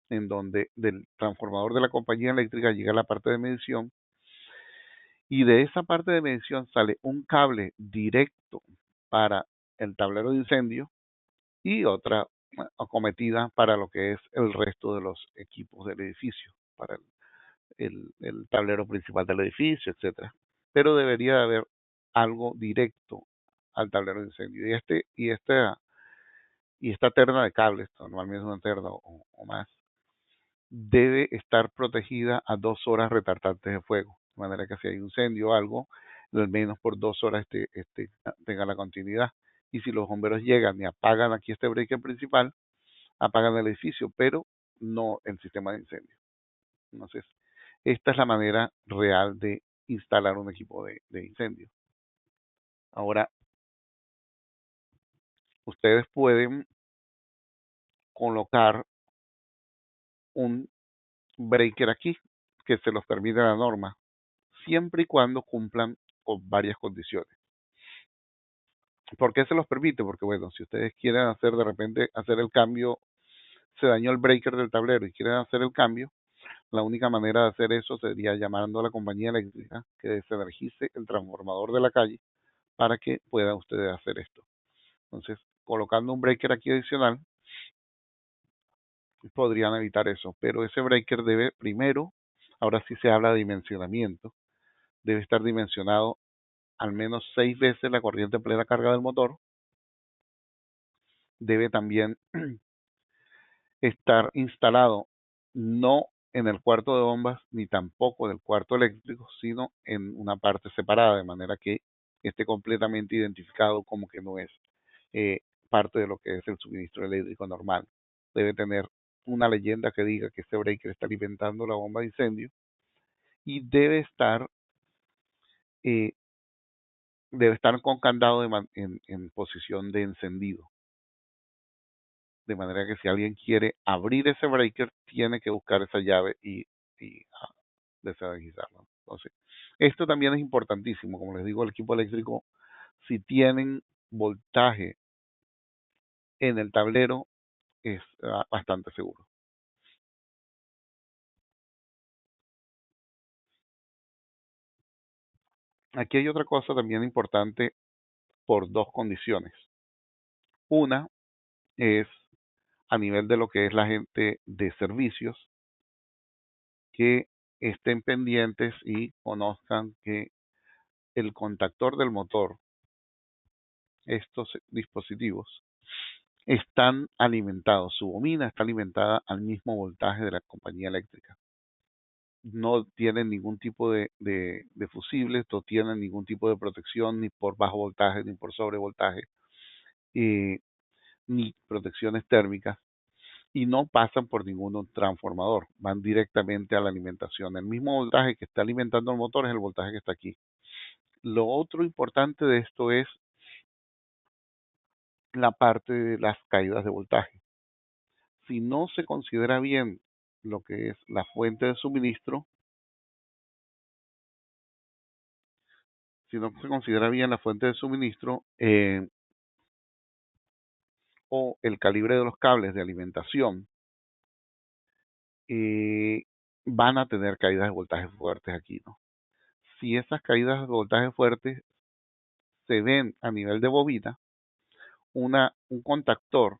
Speaker 3: en donde del transformador de la compañía eléctrica llega a la parte de medición y de esa parte de medición sale un cable directo para el tablero de incendio y otra acometida para lo que es el resto de los equipos del edificio, para el tablero principal del edificio, etcétera. Pero debería de haber algo directo al tablero de incendio. Y esta terna de cables, normalmente es una terna o más, debe estar protegida a 2 horas retardantes de fuego. De manera que si hay un incendio o algo, al menos por 2 horas tenga la continuidad. Y si los bomberos llegan y apagan aquí este breaker principal, apagan el edificio, pero no el sistema de incendio. Entonces, esta es la manera real de instalar un equipo de incendio. Ahora, ustedes pueden colocar un breaker aquí que se los permite la norma, siempre y cuando cumplan con varias condiciones. ¿Por qué se los permite? Porque bueno, si ustedes quieren hacer de repente hacer el cambio, se dañó el breaker del tablero y quieren hacer el cambio, la única manera de hacer eso sería llamando a la compañía eléctrica que desenergice el transformador de la calle para que puedan ustedes hacer esto. Entonces, colocando un breaker aquí adicional, podrían evitar eso. Pero ese breaker debe primero, ahora sí se habla de dimensionamiento, debe estar dimensionado al menos 6 veces la corriente plena carga del motor. Debe también estar instalado no en el cuarto de bombas ni tampoco en el cuarto eléctrico, sino en una parte separada, de manera que esté completamente identificado como que no es eh, parte de lo que es el suministro eléctrico normal. Debe tener una leyenda que diga que este breaker está alimentando la bomba de incendio y eh, debe estar con candado en posición de encendido. De manera que si alguien quiere abrir ese breaker, tiene que buscar esa llave y desenregistrarlo. Entonces, esto también es importantísimo. Como les digo, el equipo eléctrico, si tienen voltaje en el tablero, es bastante seguro. Aquí hay otra cosa también importante por dos condiciones. Una es a nivel de lo que es la gente de servicios, que estén pendientes y conozcan que el contactor del motor, estos dispositivos, están alimentados, su bobina está alimentada al mismo voltaje de la compañía eléctrica. No tienen ningún tipo de fusibles, no tienen ningún tipo de protección ni por bajo voltaje ni por sobrevoltaje, ni protecciones térmicas, y no pasan por ningún transformador, van directamente a la alimentación. El mismo voltaje que está alimentando el motor es el voltaje que está aquí. Lo otro importante de esto es la parte de las caídas de voltaje. Si no se considera bien lo que es la fuente de suministro, si no se considera bien la fuente de suministro o el calibre de los cables de alimentación, van a tener caídas de voltaje fuertes aquí, ¿no? Si esas caídas de voltaje fuertes se ven a nivel de bobina, un contactor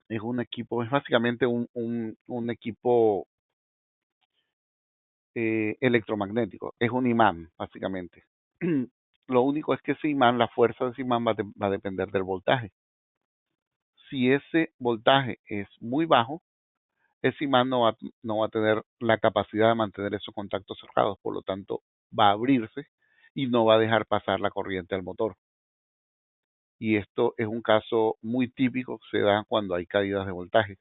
Speaker 3: es un equipo, es básicamente un equipo electromagnético, es un imán, básicamente. Lo único es que ese imán, la fuerza de ese imán va a depender del voltaje. Si ese voltaje es muy bajo, ese imán no va a tener la capacidad de mantener esos contactos cerrados, por lo tanto va a abrirse y no va a dejar pasar la corriente al motor. Y esto es un caso muy típico que se da cuando hay caídas de voltaje.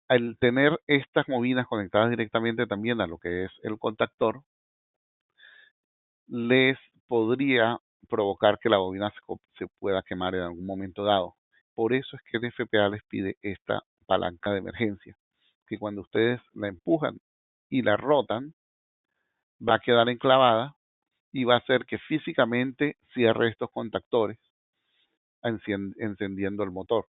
Speaker 3: Al tener estas bobinas conectadas directamente también a lo que es el contactor, les podría provocar que la bobina se pueda quemar en algún momento dado. Por eso es que el FPA les pide esta palanca de emergencia, que cuando ustedes la empujan y la rotan, va a quedar enclavada y va a hacer que físicamente cierre estos contactores, encendiendo el motor.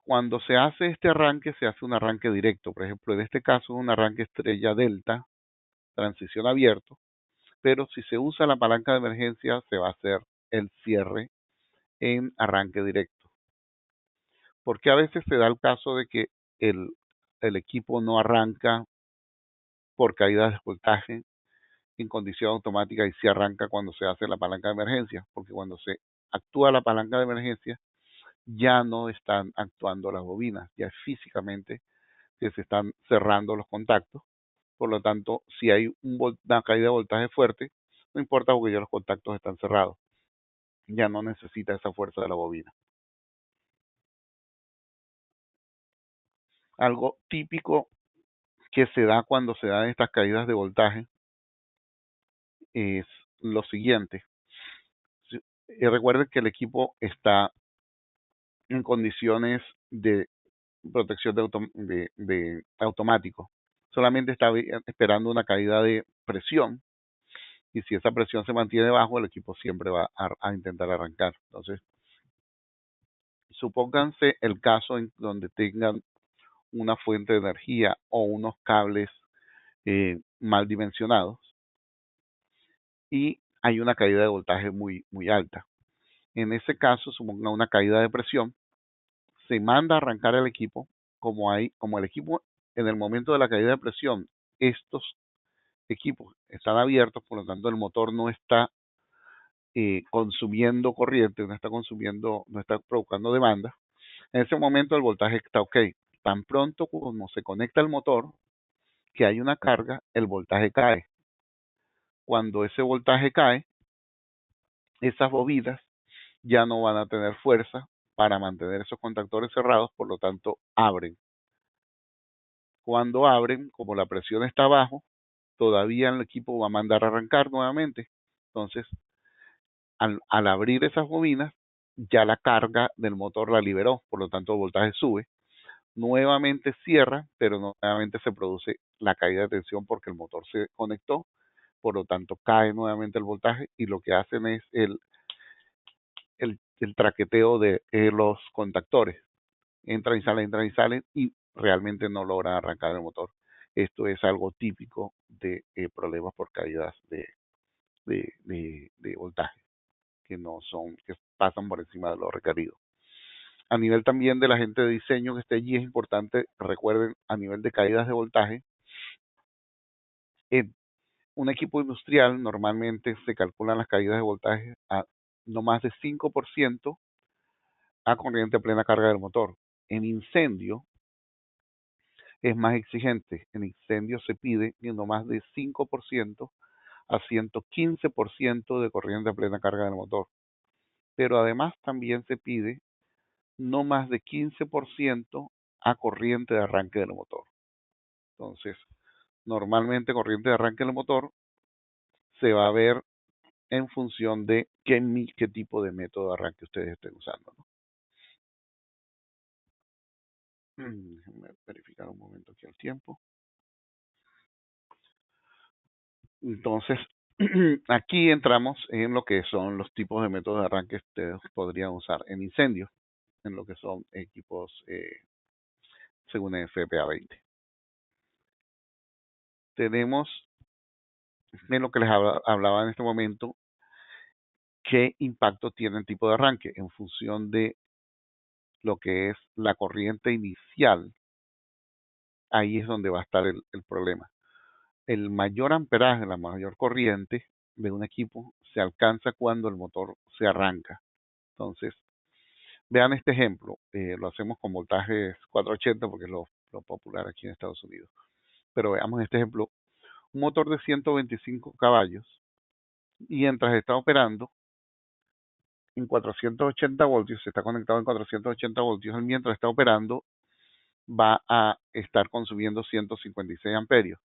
Speaker 3: Cuando se hace este arranque, se hace un arranque directo. Por ejemplo, en este caso es un arranque estrella delta, transición abierto, pero si se usa la palanca de emergencia, se va a hacer el cierre en arranque directo. Porque a veces se da el caso de que el, el equipo no arranca por caída de voltaje en condición automática y se arranca cuando se hace la palanca de emergencia, porque cuando se actúa la palanca de emergencia ya no están actuando las bobinas, ya es físicamente que se están cerrando los contactos. Por lo tanto, si hay una caída de voltaje fuerte, no importa porque ya los contactos están cerrados, ya no necesita esa fuerza de la bobina. Algo típico que se da cuando se dan estas caídas de voltaje es lo siguiente. Recuerden que el equipo está en condiciones de protección de automático. Solamente está esperando una caída de presión y si esa presión se mantiene bajo, el equipo siempre va a intentar arrancar. Entonces, supónganse el caso en donde tengan una fuente de energía o unos cables mal dimensionados y hay una caída de voltaje muy, muy alta. En ese caso, suponga una caída de presión, se manda a arrancar el equipo, como el equipo en el momento de la caída de presión, estos equipos están abiertos, por lo tanto el motor no está consumiendo corriente, no está provocando demanda. En ese momento el voltaje está ok. Tan pronto como se conecta el motor, que hay una carga, el voltaje cae. Cuando ese voltaje cae, esas bobinas ya no van a tener fuerza para mantener esos contactores cerrados, por lo tanto abren. Cuando abren, como la presión está abajo, todavía el equipo va a mandar a arrancar nuevamente. Entonces, al abrir esas bobinas, ya la carga del motor la liberó, por lo tanto el voltaje sube. Nuevamente cierra, pero nuevamente se produce la caída de tensión porque el motor se conectó, por lo tanto cae nuevamente el voltaje y lo que hacen es el traqueteo de los contactores. Entran y salen y realmente no logran arrancar el motor. Esto es algo típico de problemas por caídas de voltaje que pasan por encima de lo requerido. A nivel también de la gente de diseño que esté allí, es importante, recuerden, a nivel de caídas de voltaje, en un equipo industrial normalmente se calculan las caídas de voltaje a no más de 5% a corriente plena carga del motor. En incendio es más exigente. En incendio se pide no más de 5% a 115% de corriente a plena carga del motor. Pero además también se pide no más de 15% a corriente de arranque del motor. Entonces, normalmente corriente de arranque del motor se va a ver en función de qué tipo de método de arranque ustedes estén usando, ¿no? Déjenme verificar un momento aquí el tiempo. Entonces, aquí entramos en lo que son los tipos de métodos de arranque que ustedes podrían usar en incendios, en lo que son equipos según el FPA 20. Tenemos en lo que les hablaba en este momento, qué impacto tiene el tipo de arranque en función de lo que es la corriente inicial. Ahí es donde va a estar el problema. El mayor amperaje, la mayor corriente de un equipo se alcanza cuando el motor se arranca. Entonces, vean este ejemplo. Lo hacemos con voltajes 480 porque es lo popular aquí en Estados Unidos. Pero veamos este ejemplo. Un motor de 125 caballos y mientras está operando en 480 voltios, se está conectado en 480 voltios, mientras está operando va a estar consumiendo 156 amperios.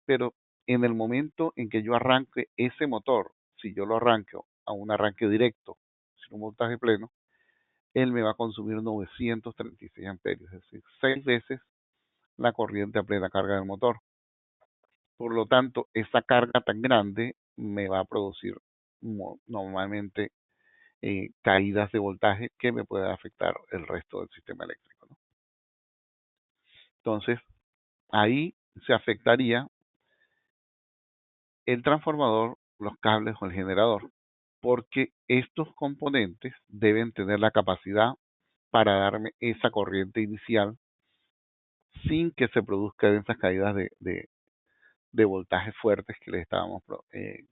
Speaker 3: Pero en el momento en que yo arranque ese motor, si yo lo arranco a un arranque directo, sin un voltaje pleno, él me va a consumir 936 amperios, es decir, 6 veces la corriente a plena carga del motor. Por lo tanto, esa carga tan grande me va a producir normalmente caídas de voltaje que me pueden afectar el resto del sistema eléctrico, ¿no? Entonces, ahí se afectaría el transformador, los cables o el generador, porque estos componentes deben tener la capacidad para darme esa corriente inicial sin que se produzcan esas caídas de voltajes fuertes que les estábamos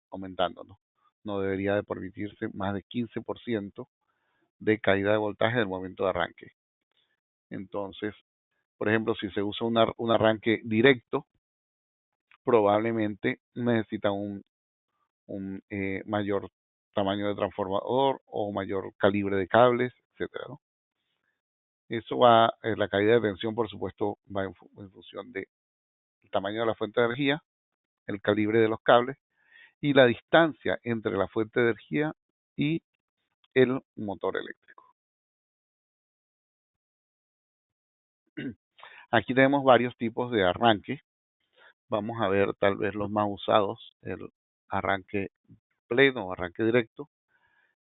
Speaker 3: comentando, ¿no? No debería de permitirse más de 15% de caída de voltaje del momento de arranque. Entonces, por ejemplo, si se usa un arranque directo, probablemente necesita un mayor tamaño de transformador o mayor calibre de cables, etcétera, ¿no? Eso la caída de tensión, por supuesto, va en función del tamaño de la fuente de energía, el calibre de los cables y la distancia entre la fuente de energía y el motor eléctrico. Aquí tenemos varios tipos de arranque. Vamos a ver tal vez los más usados, el arranque pleno, arranque directo,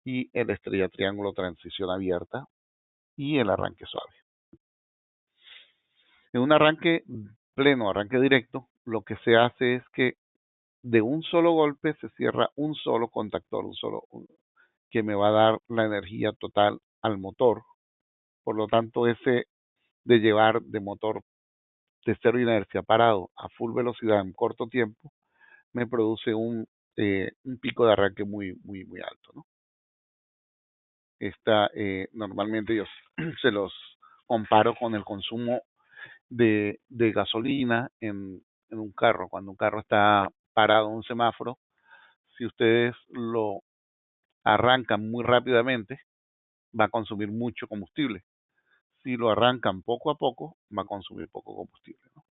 Speaker 3: y el estrella triángulo transición abierta y el arranque suave. En un arranque pleno, arranque directo, lo que se hace es que de un solo golpe se cierra un solo contactor, que me va a dar la energía total al motor. Por lo tanto, ese de llevar de motor de cero inercia parado a full velocidad en corto tiempo me produce un pico de arranque muy alto, ¿no? Normalmente yo se los comparo con el consumo de gasolina en un carro. Cuando un carro está parado en un semáforo, si ustedes lo arrancan muy rápidamente, va a consumir mucho combustible. Si lo arrancan poco a poco, va a consumir poco combustible, ¿no?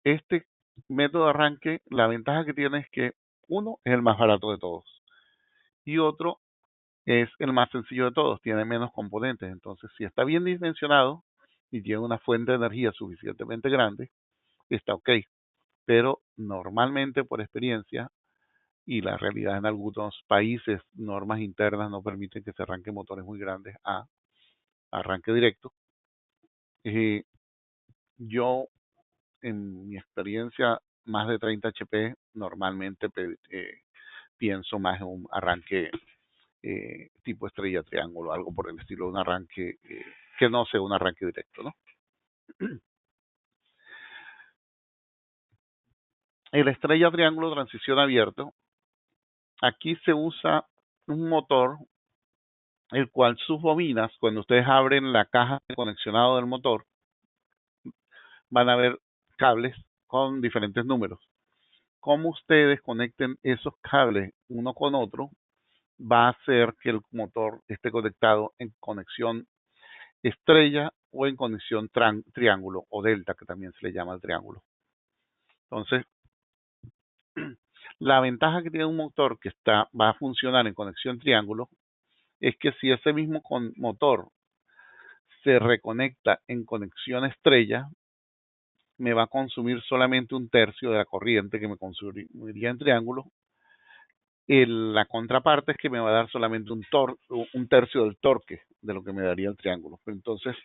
Speaker 3: Este método de arranque, la ventaja que tiene es que uno es el más barato de todos y otro es el más sencillo de todos, tiene menos componentes. Entonces, si está bien dimensionado y tiene una fuente de energía suficientemente grande, está ok. Pero normalmente por experiencia y la realidad en algunos países, normas internas no permiten que se arranquen motores muy grandes a arranque directo. Yo, en mi experiencia, más de 30 HP, normalmente pienso más en un arranque tipo estrella triángulo, algo por el estilo, un arranque que no sea un arranque directo, ¿no? El estrella triángulo transición abierto, aquí se usa un motor el cual sus bobinas, cuando ustedes abren la caja de conexionado del motor, van a ver cables con diferentes números. Cómo ustedes conecten esos cables uno con otro va a hacer que el motor esté conectado en conexión estrella o en conexión triángulo o delta, que también se le llama el triángulo. Entonces, la ventaja que tiene un motor que va a funcionar en conexión triángulo es que si ese mismo motor se reconecta en conexión estrella, me va a consumir solamente un tercio de la corriente que me consumiría en triángulo. La contraparte es que me va a dar solamente un tercio del torque de lo que me daría el triángulo. Entonces,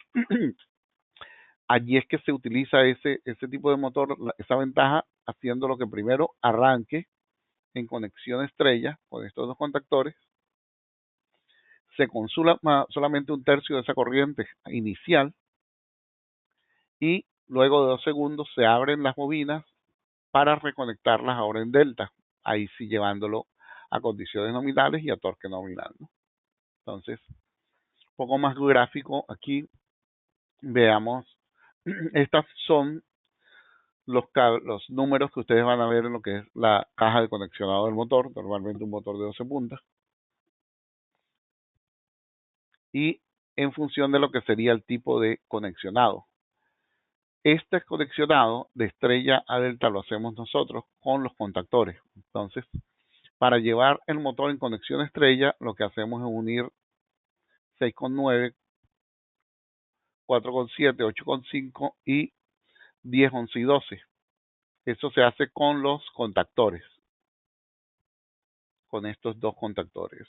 Speaker 3: allí es que se utiliza ese tipo de motor, esa ventaja, haciendo lo que primero arranque en conexión estrella con estos dos contactores. Se consuma solamente un tercio de esa corriente inicial y luego de 2 segundos se abren las bobinas para reconectarlas ahora en delta, ahí sí llevándolo a condiciones nominales y a torque nominal, ¿no? Entonces, un poco más gráfico aquí, veamos, estas son los números que ustedes van a ver en lo que es la caja de conexionado del motor, normalmente un motor de 12 puntas, y en función de lo que sería el tipo de conexionado. Este conexionado de estrella a delta lo hacemos nosotros con los contactores. Entonces, para llevar el motor en conexión estrella, lo que hacemos es unir 6,9, 4,7, 8,5 y 10, 11 y 12. Eso se hace con los contactores, con estos dos contactores.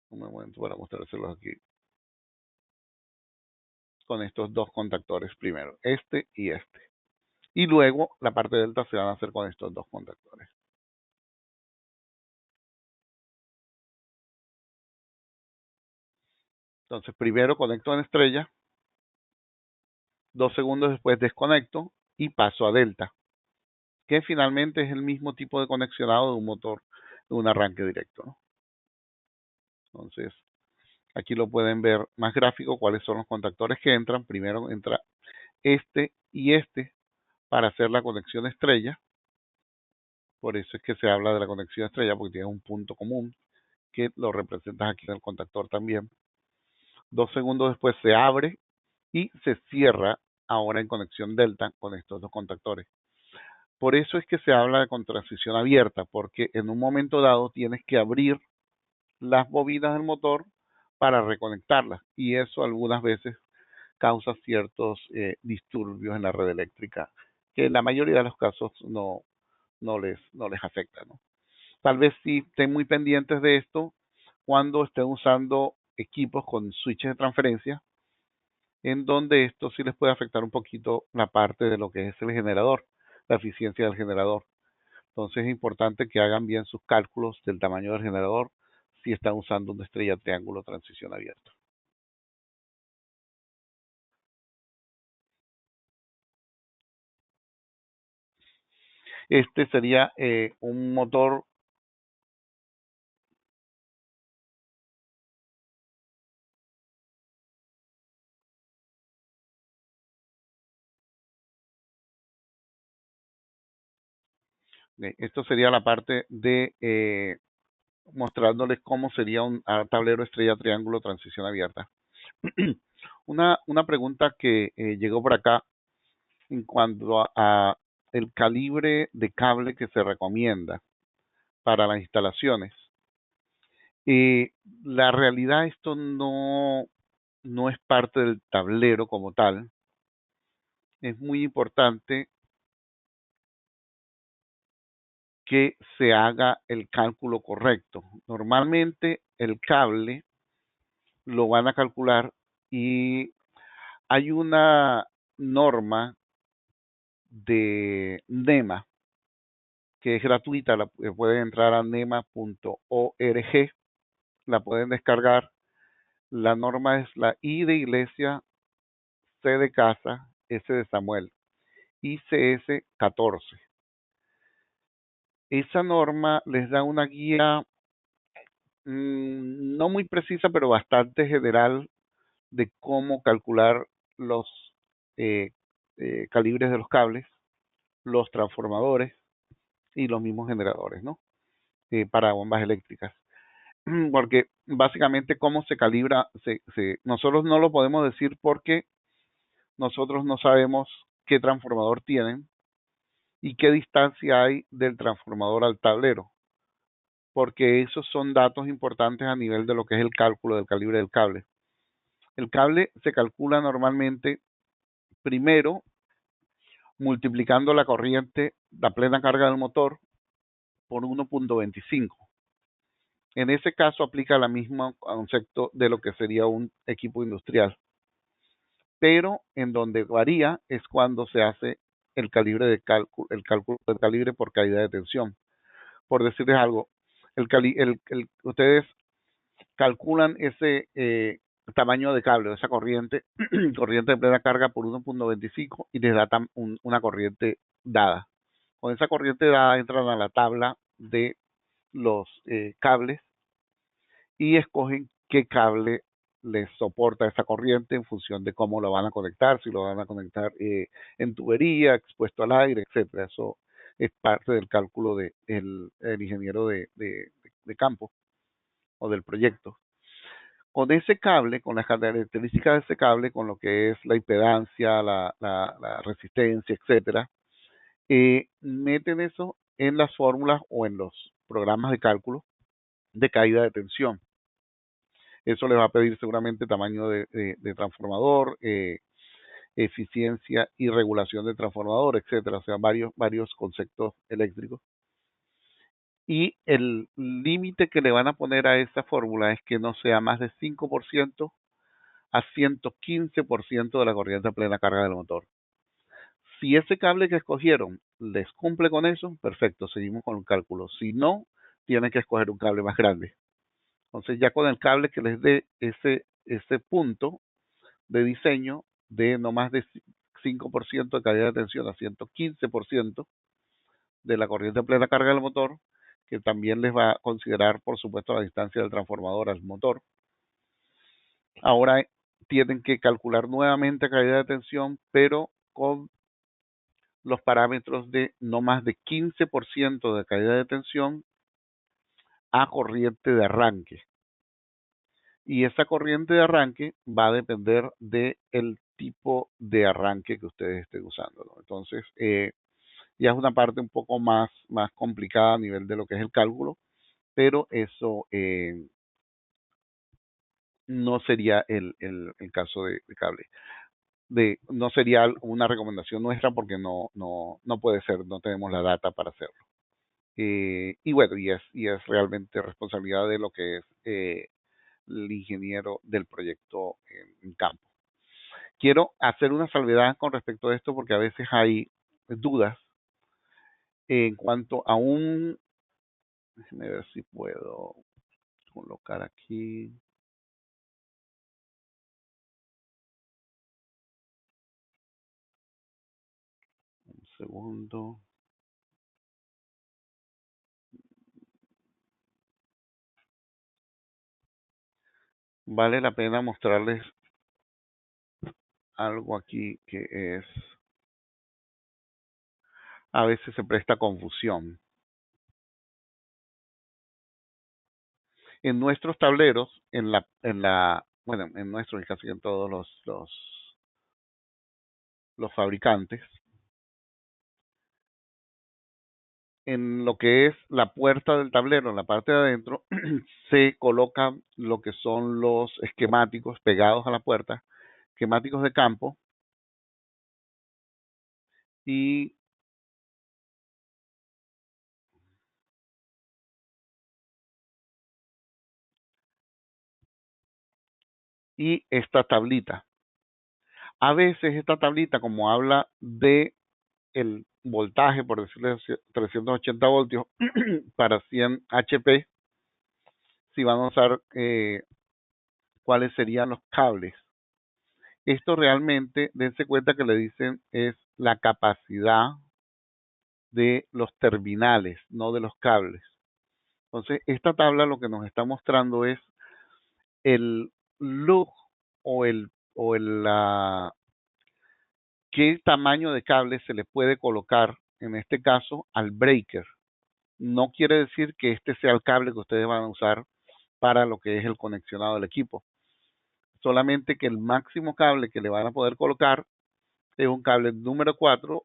Speaker 3: Un momento para mostrárselos aquí. Con estos dos contactores primero, este y este. Y luego la parte delta se van a hacer con estos dos contactores. Entonces primero conecto en estrella, 2 segundos después desconecto y paso a delta, que finalmente es el mismo tipo de conexionado de un motor de un arranque directo, ¿no? Entonces, aquí lo pueden ver más gráfico cuáles son los contactores que entran. Primero entra este y este para hacer la conexión estrella. Por eso es que se habla de la conexión estrella, porque tiene un punto común que lo representas aquí en el contactor también. 2 segundos después se abre y se cierra ahora en conexión delta con estos dos contactores. Por eso es que se habla de transición abierta, porque en un momento dado tienes que abrir las bobinas del motor para reconectarlas y eso algunas veces causa ciertos disturbios en la red eléctrica que en la mayoría de los casos no les afecta, ¿no? Tal vez sí estén muy pendientes de esto cuando estén usando equipos con switches de transferencia en donde esto sí les puede afectar un poquito la parte de lo que es el generador, la eficiencia del generador. Entonces es importante que hagan bien sus cálculos del tamaño del generador si están usando una estrella triángulo transición abierta. Este sería un motor esto sería la parte de mostrándoles cómo sería un tablero estrella triángulo transición abierta. Una pregunta que llegó por acá en cuanto a el calibre de cable que se recomienda para las instalaciones. La realidad esto no es parte del tablero como tal. Es muy importante que se haga el cálculo correcto. Normalmente el cable lo van a calcular y hay una norma de NEMA que es gratuita, pueden entrar a nema.org, la pueden descargar. La norma es la I de iglesia, C de casa, S de Samuel, ICS 14. Esa norma les da una guía no muy precisa, pero bastante general de cómo calcular los eh, calibres de los cables, los transformadores y los mismos generadores, ¿no? Para bombas eléctricas. Porque básicamente cómo se calibra, nosotros no lo podemos decir porque nosotros no sabemos qué transformador tienen y qué distancia hay del transformador al tablero, porque esos son datos importantes a nivel de lo que es el cálculo del calibre del cable. El cable se calcula normalmente primero multiplicando la corriente, la plena carga del motor, por 1.25. En ese caso aplica el mismo concepto de lo que sería un equipo industrial, pero en donde varía es cuando se hace el calibre de cálculo, el cálculo del calibre por caída de tensión. Por decirles algo, ustedes calculan ese tamaño de cable, esa corriente, corriente de plena carga por 1.25 y les da una corriente dada. Con esa corriente dada entran a la tabla de los cables y escogen qué cable les soporta esa corriente en función de cómo lo van a conectar, si lo van a conectar en tubería, expuesto al aire, etcétera. Eso es parte del cálculo del el ingeniero de campo o del proyecto. Con ese cable, con las características de ese cable, con lo que es la impedancia, la resistencia, etcétera, meten eso en las fórmulas o en los programas de cálculo de caída de tensión. Eso le va a pedir seguramente tamaño de transformador, eficiencia y regulación de transformador, etcétera, o sea, varios conceptos eléctricos. Y el límite que le van a poner a esa fórmula es que no sea más de 5% a 115% de la corriente a plena carga del motor. Si ese cable que escogieron les cumple con eso, perfecto, seguimos con el cálculo. Si no, tienen que escoger un cable más grande. Entonces ya con el cable que les dé ese punto de diseño de no más de 5% de calidad de tensión a 115% de la corriente a plena carga del motor, que también les va a considerar, por supuesto, la distancia del transformador al motor. Ahora tienen que calcular nuevamente calidad de tensión, pero con los parámetros de no más de 15% de caída de tensión a corriente de arranque. Y esa corriente de arranque va a depender del tipo de arranque que ustedes estén usando, ¿no? Entonces, ya es una parte un poco más complicada a nivel de lo que es el cálculo, pero eso no sería el caso de cable. No sería una recomendación nuestra porque no puede ser, no tenemos la data para hacerlo. Y bueno, y es realmente responsabilidad de lo que es el ingeniero del proyecto en campo. quiero hacer una salvedad con respecto a esto porque a veces hay dudas en cuanto a un, déjeme ver si puedo colocar aquí. Un segundo. Vale la pena mostrarles algo aquí que es, a veces se presta confusión. En nuestros tableros, bueno, en nuestros y casi en todos los fabricantes, en lo que es la puerta del tablero, en la parte de adentro, se colocan lo que son los esquemáticos pegados a la puerta, esquemáticos de campo, y, y esta tablita. A veces esta tablita, como habla de el voltaje, por decirlo así, 380 voltios para 100 HP, si van a usar cuáles serían los cables. Esto realmente, dense cuenta que le dicen es la capacidad de los terminales, no de los cables. Entonces, esta tabla lo que nos está mostrando es el lug o qué tamaño de cable se le puede colocar, en este caso, al breaker. No quiere decir que este sea el cable que ustedes van a usar para lo que es el conexionado del equipo. Solamente que el máximo cable que le van a poder colocar es un cable número 4,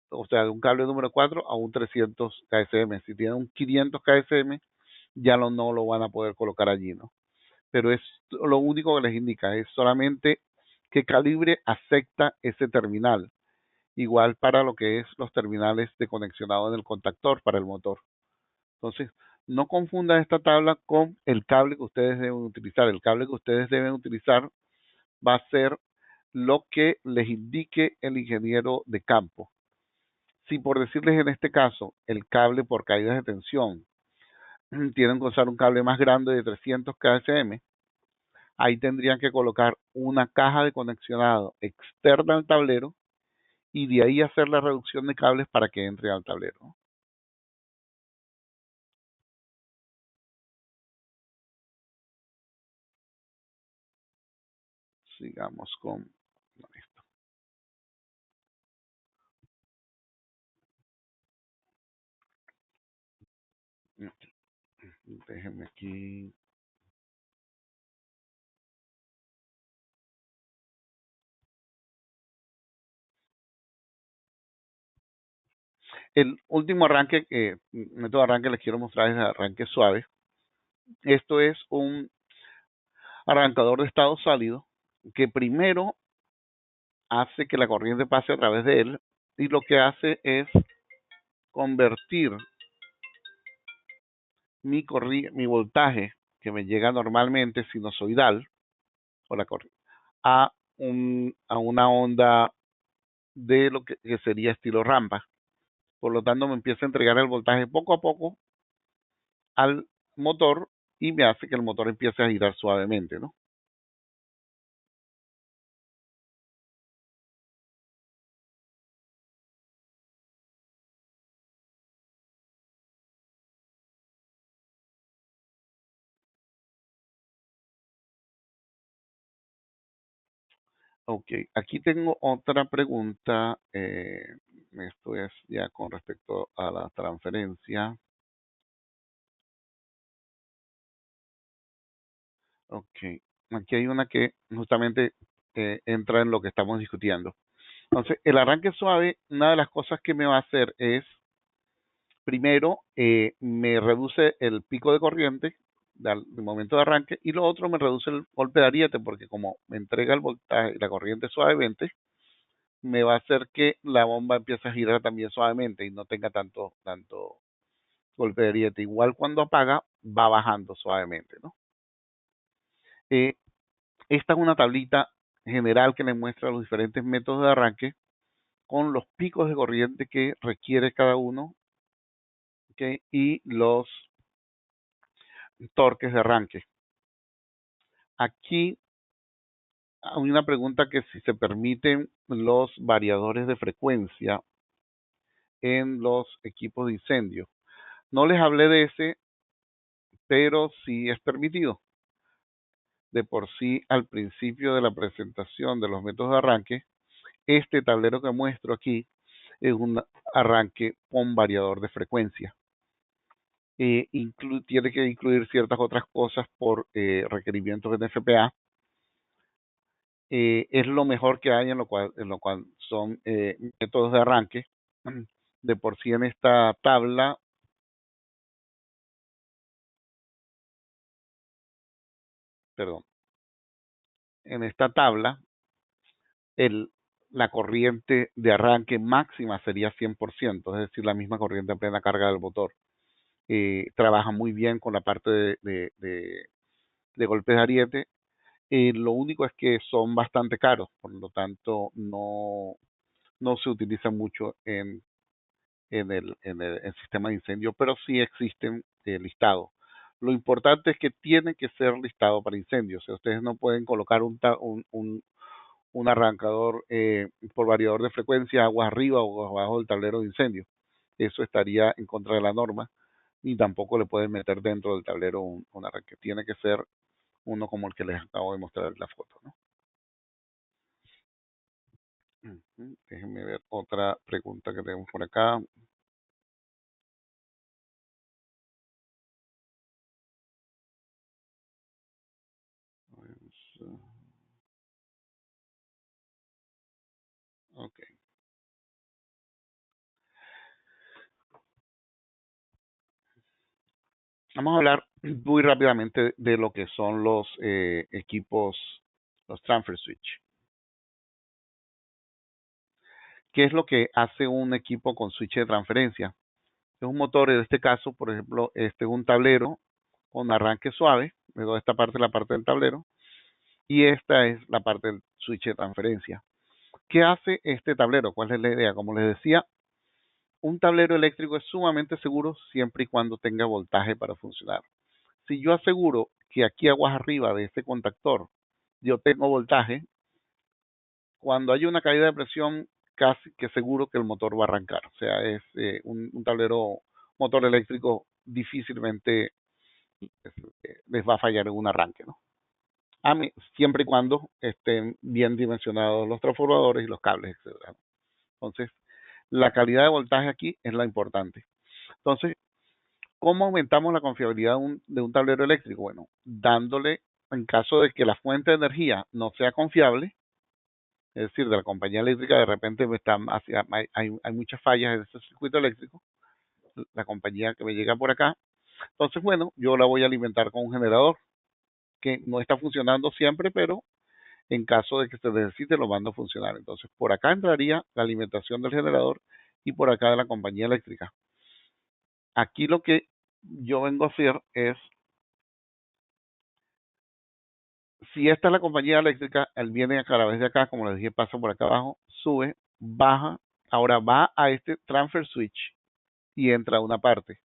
Speaker 3: o sea, de un cable número 4 a un 300 KSM. Si tienen un 500 KSM, ya no lo van a poder colocar allí, ¿no? Pero es lo único que les indica, es solamente qué calibre acepta ese terminal. Igual para lo que es los terminales de conexionado en el contactor para el motor. Entonces, no confundan esta tabla con el cable que ustedes deben utilizar. El cable que ustedes deben utilizar va a ser lo que les indique el ingeniero de campo. Si por decirles en este caso, el cable por caídas de tensión, tienen que usar un cable más grande de 300 KSM, ahí tendrían que colocar una caja de conexionado externa al tablero y de ahí hacer la reducción de cables para que entre al tablero. Sigamos con esto. Déjenme aquí. El último arranque, método de arranque les quiero mostrar es el arranque suave. Esto es un arrancador de estado sólido que primero hace que la corriente pase a través de él y lo que hace es convertir mi voltaje que me llega normalmente sinusoidal o la a una onda de lo que sería estilo rampa. Por lo tanto, me empieza a entregar el voltaje poco a poco al motor y me hace que el motor empiece a girar suavemente, ¿no? Ok, aquí tengo otra pregunta. Esto es ya con respecto a la transferencia. Ok, aquí hay una que justamente entra en lo que estamos discutiendo. Entonces, el arranque suave, una de las cosas que me va a hacer es, primero, me reduce el pico de corriente del momento de arranque y lo otro me reduce el golpe de ariete porque como me entrega el voltaje y la corriente suavemente, me va a hacer que la bomba empiece a girar también suavemente y no tenga tanto golpe de ariete. Igual cuando apaga, va bajando suavemente, ¿no? Esta es una tablita general que le muestra los diferentes métodos de arranque con los picos de corriente que requiere cada uno, ¿ok? Y los torques de arranque. Aquí hay una pregunta que si se permiten los variadores de frecuencia en los equipos de incendio. No les hablé de ese, pero sí es permitido. De por sí, al principio de la presentación de los métodos de arranque, este tablero que muestro aquí es un arranque con variador de frecuencia. Tiene que incluir ciertas otras cosas por requerimientos de NFPA. Es lo mejor que hay en lo cual son métodos de arranque. De por sí en esta tabla, perdón, en esta tabla, la corriente de arranque máxima sería 100%, es decir, la misma corriente a plena carga del motor. Trabaja muy bien con la parte de golpes de ariete. Lo único es que son bastante caros, por lo tanto no se utilizan mucho en el sistema de incendio, pero sí existen listados. Lo importante es que tiene que ser listado para incendios. O sea, ustedes no pueden colocar un arrancador por variador de frecuencia aguas arriba o abajo del tablero de incendio. Eso estaría en contra de la norma, ni tampoco le pueden meter dentro del tablero un arranque. Tiene que ser uno como el que les acabo de mostrar en la foto, ¿no? Déjenme ver otra pregunta que tenemos por acá. Ok. Vamos a hablar muy rápidamente de lo que son los equipos, los transfer switch. ¿Qué es lo que hace un equipo con switch de transferencia? Es un motor, en este caso, por ejemplo, este es un tablero con arranque suave. Le doy esta parte, la parte del tablero, y esta es la parte del switch de transferencia. ¿Qué hace este tablero? ¿Cuál es la idea? Como les decía, un tablero eléctrico es sumamente seguro siempre y cuando tenga voltaje para funcionar. Si yo aseguro que aquí aguas arriba de este contactor yo tengo voltaje, cuando hay una caída de presión, casi que seguro que el motor va a arrancar. O sea, es un tablero motor eléctrico difícilmente les va a fallar en un arranque, ¿no? Siempre y cuando estén bien dimensionados los transformadores y los cables, etcétera. Entonces, la calidad de voltaje aquí es la importante. Entonces, ¿cómo aumentamos la confiabilidad de un tablero eléctrico? Bueno, dándole, en caso de que la fuente de energía no sea confiable, es decir, de la compañía eléctrica, de repente hay muchas fallas en ese circuito eléctrico, la compañía que me llega por acá. Entonces, bueno, yo la voy a alimentar con un generador que no está funcionando siempre, pero en caso de que se necesite lo mando a funcionar. Entonces, por acá entraría la alimentación del generador y por acá de la compañía eléctrica. Aquí lo que yo vengo a hacer es, si esta es la compañía eléctrica, él viene a través de acá, como les dije, pasa por acá abajo, sube, baja, ahora va a este transfer switch y entra a una parte.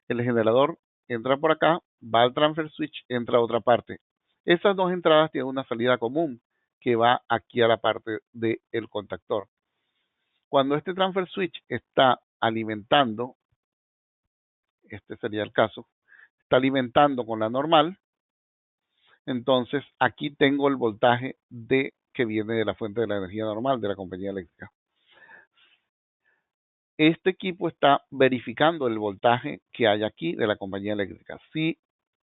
Speaker 3: El generador entra por acá, va al transfer switch, entra a otra parte. Esas dos entradas tienen una salida común que va aquí a la parte del contactor. Cuando este transfer switch está alimentando, este sería el caso, está alimentando con la normal, entonces aquí tengo el voltaje que viene de la fuente de la energía normal de la compañía eléctrica. Este equipo está verificando el voltaje que hay aquí de la compañía eléctrica. Si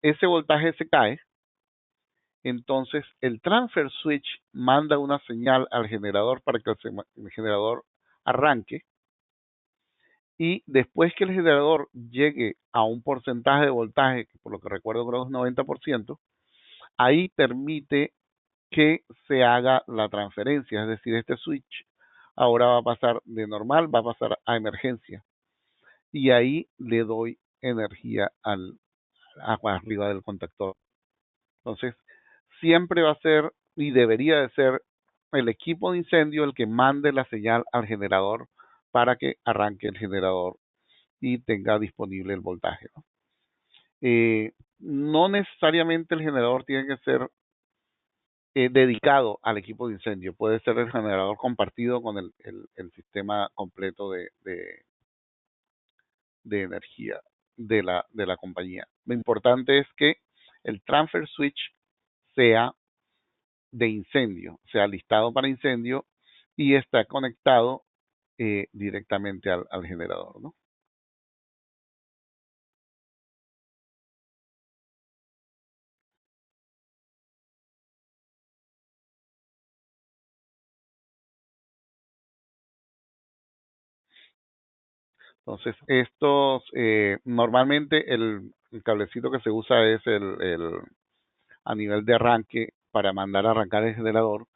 Speaker 3: ese voltaje se cae, entonces el transfer switch manda una señal al generador para que el generador arranque, y después que el generador llegue a un porcentaje de voltaje, que por lo que recuerdo creo que es 90%, ahí permite que se haga la transferencia, es decir, este switch ahora va a pasar de normal, va a pasar a emergencia, y ahí le doy energía al agua arriba del contactor. Entonces, siempre va a ser y debería de ser el equipo de incendio el que mande la señal al generador para que arranque el generador y tenga disponible el voltaje, ¿no? No necesariamente el generador tiene que ser dedicado al equipo de incendio. Puede ser el generador compartido con el sistema completo de energía de la compañía. Lo importante es que el transfer switch sea de incendio, sea listado para incendio y está conectado directamente al generador, ¿no? Entonces, estos, normalmente el cablecito que se usa es a nivel de arranque para mandar a arrancar el generador,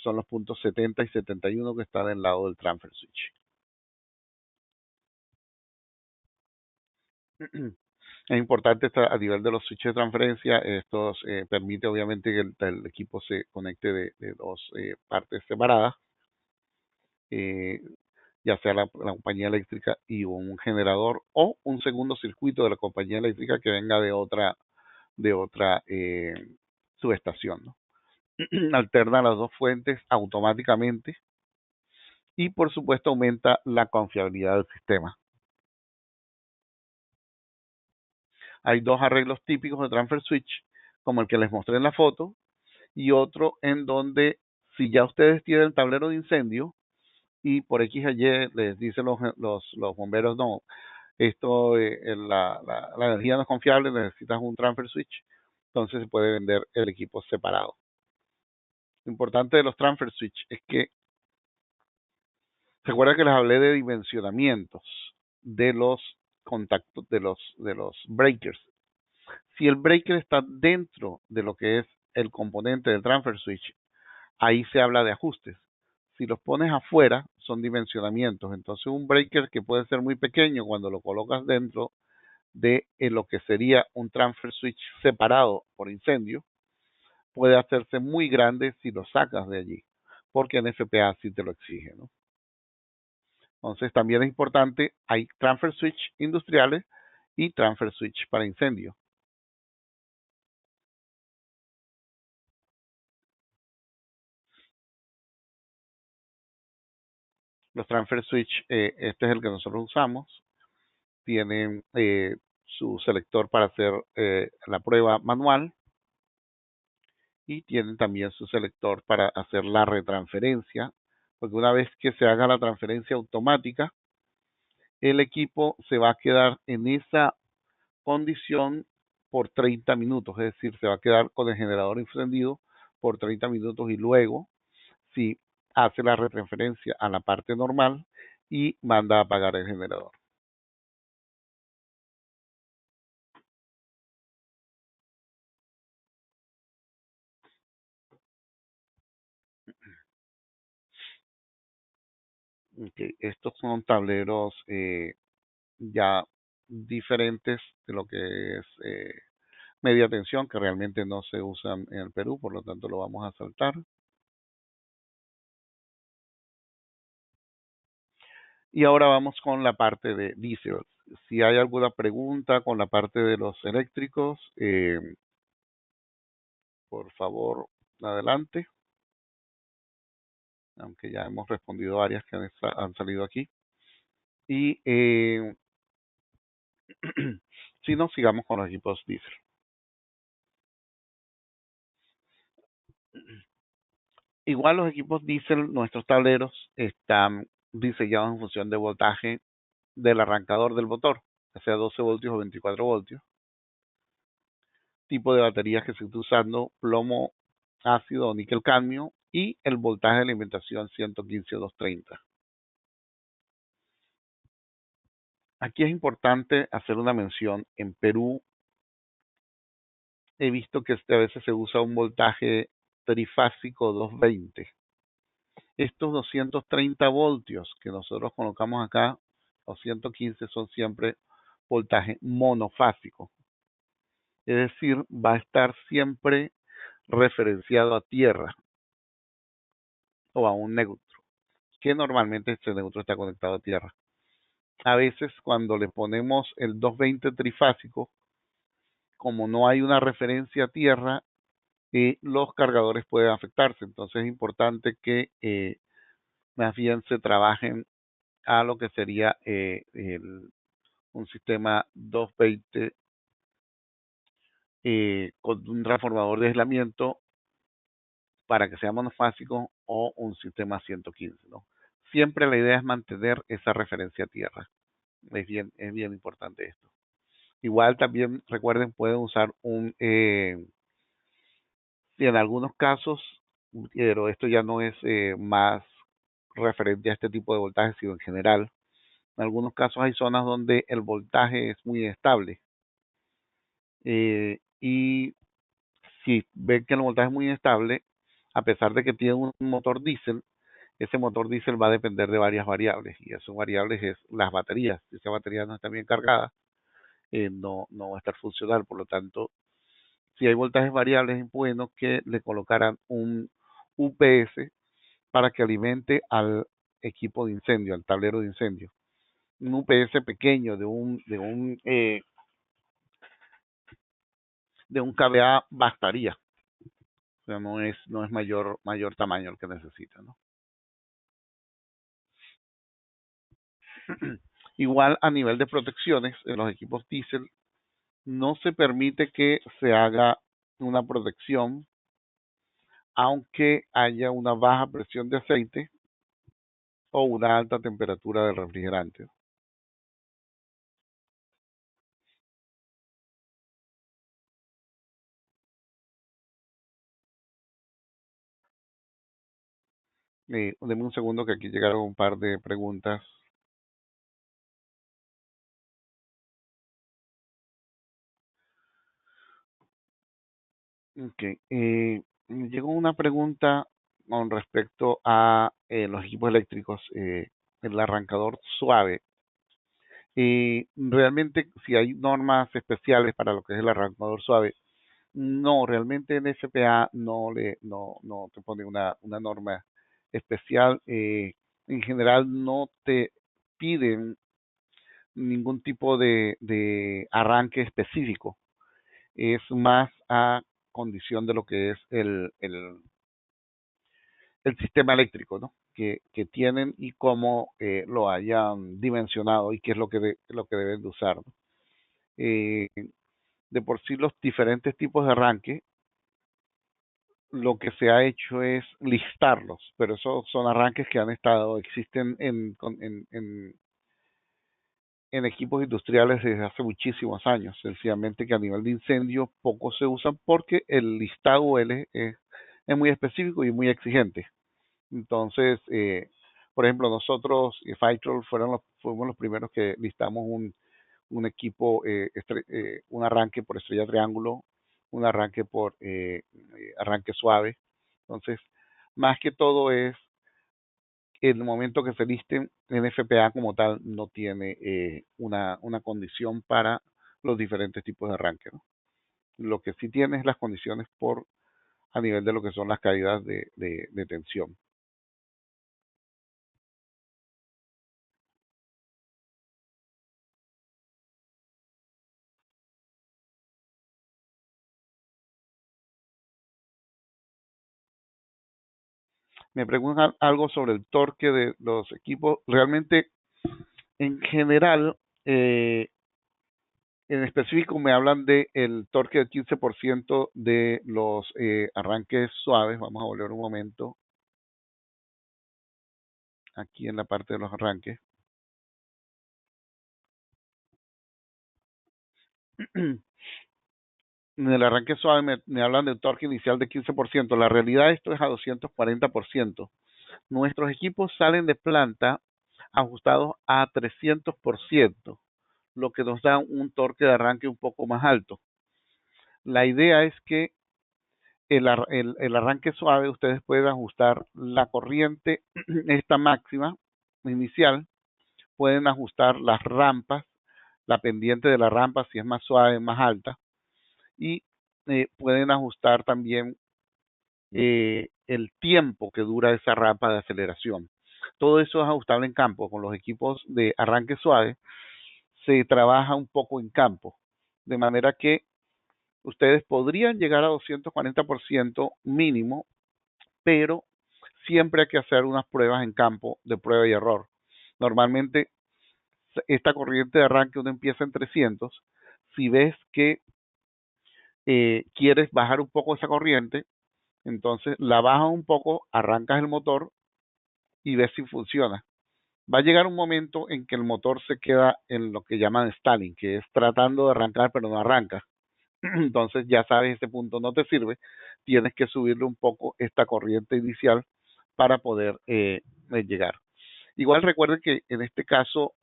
Speaker 3: son los puntos 70 y 71 que están del lado del transfer switch. Es importante a nivel de los switches de transferencia, estos permite obviamente que el equipo se conecte de dos partes separadas, eh, ya sea la compañía eléctrica y un generador o un segundo circuito de la compañía eléctrica que venga de otra subestación, ¿no? Alterna las dos fuentes automáticamente y por supuesto aumenta la confiabilidad del sistema. Hay dos arreglos típicos de transfer switch, como el que les mostré en la foto, y otro en donde si ya ustedes tienen el tablero de incendio y por X o Y les dicen los bomberos, no, esto, la energía no es confiable, necesitas un transfer switch, entonces se puede vender el equipo separado. Lo importante de los transfer switch es que, ¿se acuerdan que les hablé de dimensionamientos de los contactos, de los breakers? Si el breaker está dentro de lo que es el componente del transfer switch, ahí se habla de ajustes. Si los pones afuera, son dimensionamientos. Entonces, un breaker que puede ser muy pequeño cuando lo colocas dentro de lo que sería un transfer switch separado por incendio, puede hacerse muy grande si lo sacas de allí, porque en FPA sí te lo exige, ¿no? Entonces, también es importante, hay transfer switch industriales y transfer switch para incendio. Los transfer switch, este es el que nosotros usamos, tienen su selector para hacer la prueba manual y tienen también su selector para hacer la retransferencia, porque una vez que se haga la transferencia automática, el equipo se va a quedar en esa condición por 30 minutos, es decir, se va a quedar con el generador encendido por 30 minutos y luego, si hace la retransferencia a la parte normal y manda a apagar el generador. Okay. Estos son tableros ya diferentes de lo que es media tensión, que realmente no se usan en el Perú, por lo tanto lo vamos a saltar. Y ahora vamos con la parte de diésel. Si hay alguna pregunta con la parte de los eléctricos, por favor, adelante. Aunque ya hemos respondido varias que han salido aquí. Y si no, sigamos con los equipos diésel. Igual los equipos diésel, nuestros tableros están diseñados en función de voltaje del arrancador del motor, ya sea 12 voltios o 24 voltios. Tipo de baterías que se está usando, plomo ácido o níquel cadmio y el voltaje de alimentación 115 o 230. Aquí es importante hacer una mención. En Perú he visto que a veces se usa un voltaje trifásico 220. Estos 230 voltios que nosotros colocamos acá, o 115, son siempre voltaje monofásico. Es decir, va a estar siempre referenciado a tierra. o a un neutro, que normalmente este neutro está conectado a tierra. A veces cuando le ponemos el 220 trifásico, como no hay una referencia a tierra, los cargadores pueden afectarse. Entonces es importante que más bien se trabajen a lo que sería un sistema 220 con un transformador de aislamiento para que sea monofásico o un sistema 115, ¿no? Siempre la idea es mantener esa referencia a tierra. Es bien importante esto. Igual también recuerden, pueden usar y en algunos casos, pero esto ya no es más referente a este tipo de voltaje, sino en general. En algunos casos hay zonas donde el voltaje es muy estable. Y si ven que el voltaje es muy inestable, a pesar de que tiene un motor diésel, ese motor diésel va a depender de varias variables. Y esas variables es las baterías. Si esa batería no está bien cargada, no va a estar funcional. Por lo tanto, si hay voltajes variables, es bueno que le colocaran un UPS para que alimente al equipo de incendio, al tablero de incendio. Un UPS pequeño de un kVA bastaría. O sea, no es mayor tamaño el que necesita, ¿no? Igual a nivel de protecciones, en los equipos diésel no se permite que se haga una protección aunque haya una baja presión de aceite o una alta temperatura del refrigerante. Deme un segundo que aquí llegaron un par de preguntas. Ok, me llegó una pregunta con respecto a los equipos eléctricos, el arrancador suave. Realmente, si hay normas especiales para lo que es el arrancador suave, no, realmente en FPA no te pone una norma especial. En general no te piden ningún tipo de arranque específico. Es más a condición de lo que es el sistema eléctrico, ¿no? Que tienen y cómo lo hayan dimensionado y qué es lo que deben de usar, ¿no? Eh, de por sí los diferentes tipos de arranque, lo que se ha hecho es listarlos, pero esos son arranques que existen en equipos industriales desde hace muchísimos años, sencillamente que a nivel de incendio poco se usan porque el listado es muy específico y muy exigente. Entonces, por ejemplo, nosotros, Firetroll, fuimos los primeros que listamos un equipo, un arranque por estrella triángulo, un arranque por arranque suave. Entonces, más que todo es el momento que se listen en FPA como tal no tiene una condición para los diferentes tipos de arranque, ¿no? Lo que sí tiene es las condiciones a nivel de lo que son las caídas de tensión. Me preguntan algo sobre el torque de los equipos. Realmente, en general, en específico me hablan de el torque del 15% de los arranques suaves. Vamos a volver un momento aquí en la parte de los arranques. En el arranque suave me hablan de un torque inicial de 15%. La realidad esto es a 240%. Nuestros equipos salen de planta ajustados a 300%, lo que nos da un torque de arranque un poco más alto. La idea es que el arranque suave ustedes pueden ajustar la corriente, esta máxima inicial, pueden ajustar las rampas, la pendiente de la rampa si es más suave, más alta, y pueden ajustar también el tiempo que dura esa rampa de aceleración. Todo eso es ajustable en campo. Con los equipos de arranque suave se trabaja un poco en campo, de manera que ustedes podrían llegar a 240% mínimo, pero siempre hay que hacer unas pruebas en campo de prueba y error. Normalmente esta corriente de arranque uno empieza en 300. Si ves que quieres bajar un poco esa corriente, entonces la bajas un poco, arrancas el motor y ves si funciona. Va a llegar un momento en que el motor se queda en lo que llaman stalling, que es tratando de arrancar pero no arranca. Entonces ya sabes, ese punto no te sirve, tienes que subirle un poco esta corriente inicial para poder llegar. Igual recuerden que en este caso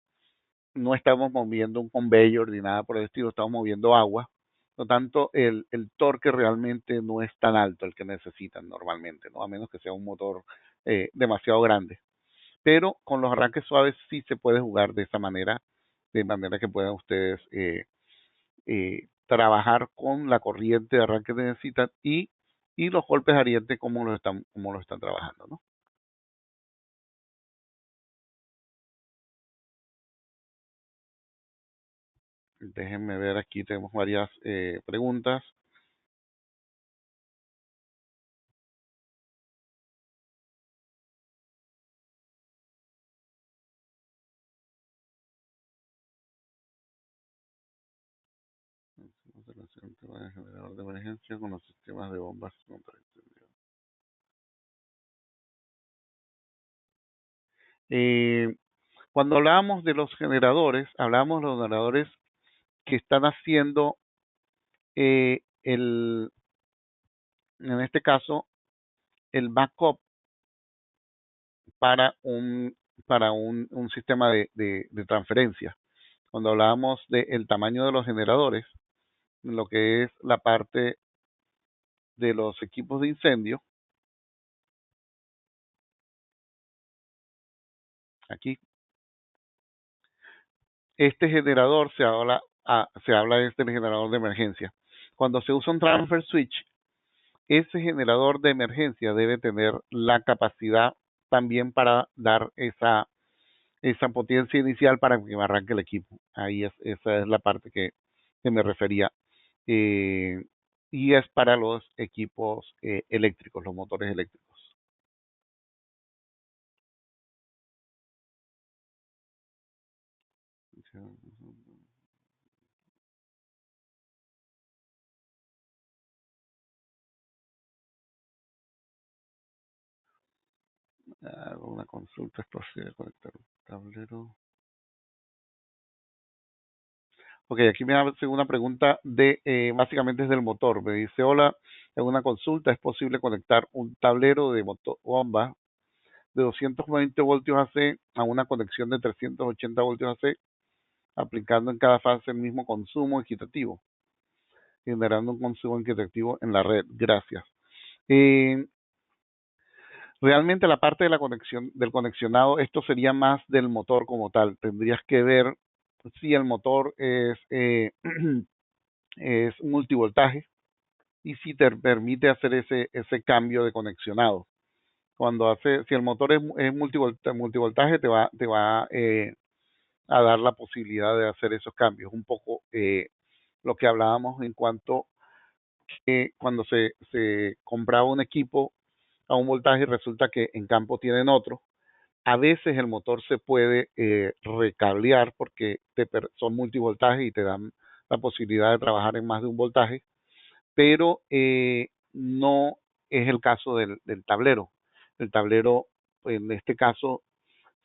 Speaker 3: no estamos moviendo un conveyor ni nada por el estilo, estamos moviendo agua. Por lo tanto, el torque realmente no es tan alto el que necesitan normalmente, ¿no? A menos que sea un motor demasiado grande. Pero con los arranques suaves sí se puede jugar de esa manera, de manera que puedan ustedes trabajar con la corriente de arranque que necesitan y los golpes ariete como lo están trabajando, ¿no? Déjenme ver, aquí tenemos varias preguntas. Relación tema de generador de emergencia con los sistemas de bombas contraincendiarias. Cuando hablábamos de los generadores, hablábamos de los generadores que están haciendo en este caso, el backup para un sistema de transferencia. Cuando hablábamos del tamaño de los generadores, lo que es la parte de los equipos de incendio, aquí, este generador se habla de este generador de emergencia. Cuando se usa un transfer switch, ese generador de emergencia debe tener la capacidad también para dar esa potencia inicial para que me arranque el equipo. Esa es la parte que me refería. Eh, y es para los equipos eléctricos, los motores eléctricos. Hago una consulta, es posible conectar un tablero. Ok, aquí me hace una pregunta básicamente es del motor. Me dice, hola, en una consulta, ¿es posible conectar un tablero de motor bomba de 220 voltios AC a una conexión de 380 voltios AC, aplicando en cada fase el mismo consumo equitativo, generando un consumo equitativo en la red? Gracias. Eh, Realmente la parte de la conexión, del conexionado, esto sería más del motor como tal. Tendrías que ver si el motor es multivoltaje y si te permite hacer ese cambio de conexionado. Si el motor es multivoltaje, te va a dar la posibilidad de hacer esos cambios. Un poco lo que hablábamos en cuanto que cuando se compraba un equipo a un voltaje, resulta que en campo tienen otro. A veces el motor se puede recablear porque son multivoltajes y te dan la posibilidad de trabajar en más de un voltaje, pero no es el caso del tablero. El tablero, en este caso,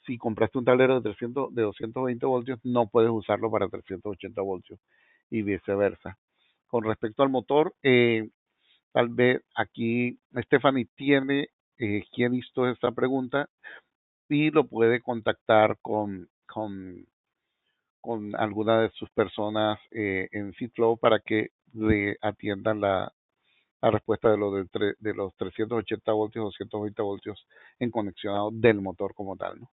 Speaker 3: si compraste un tablero de 220 voltios, no puedes usarlo para 380 voltios y viceversa. Con respecto al motor, tal vez aquí Stephanie tiene quien hizo esta pregunta y lo puede contactar con alguna de sus personas en Citflow para que le atiendan la respuesta de los 380 voltios, 220 voltios en conexionado del motor como tal, ¿no?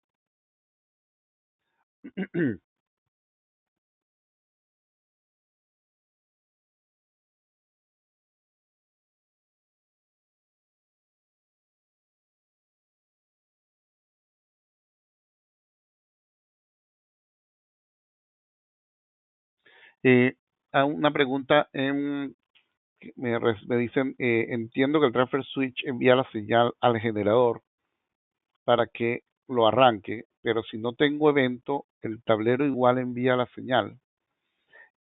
Speaker 3: Eh, a una pregunta, me dicen, entiendo que el transfer switch envía la señal al generador para que lo arranque, pero si no tengo evento, el tablero igual envía la señal.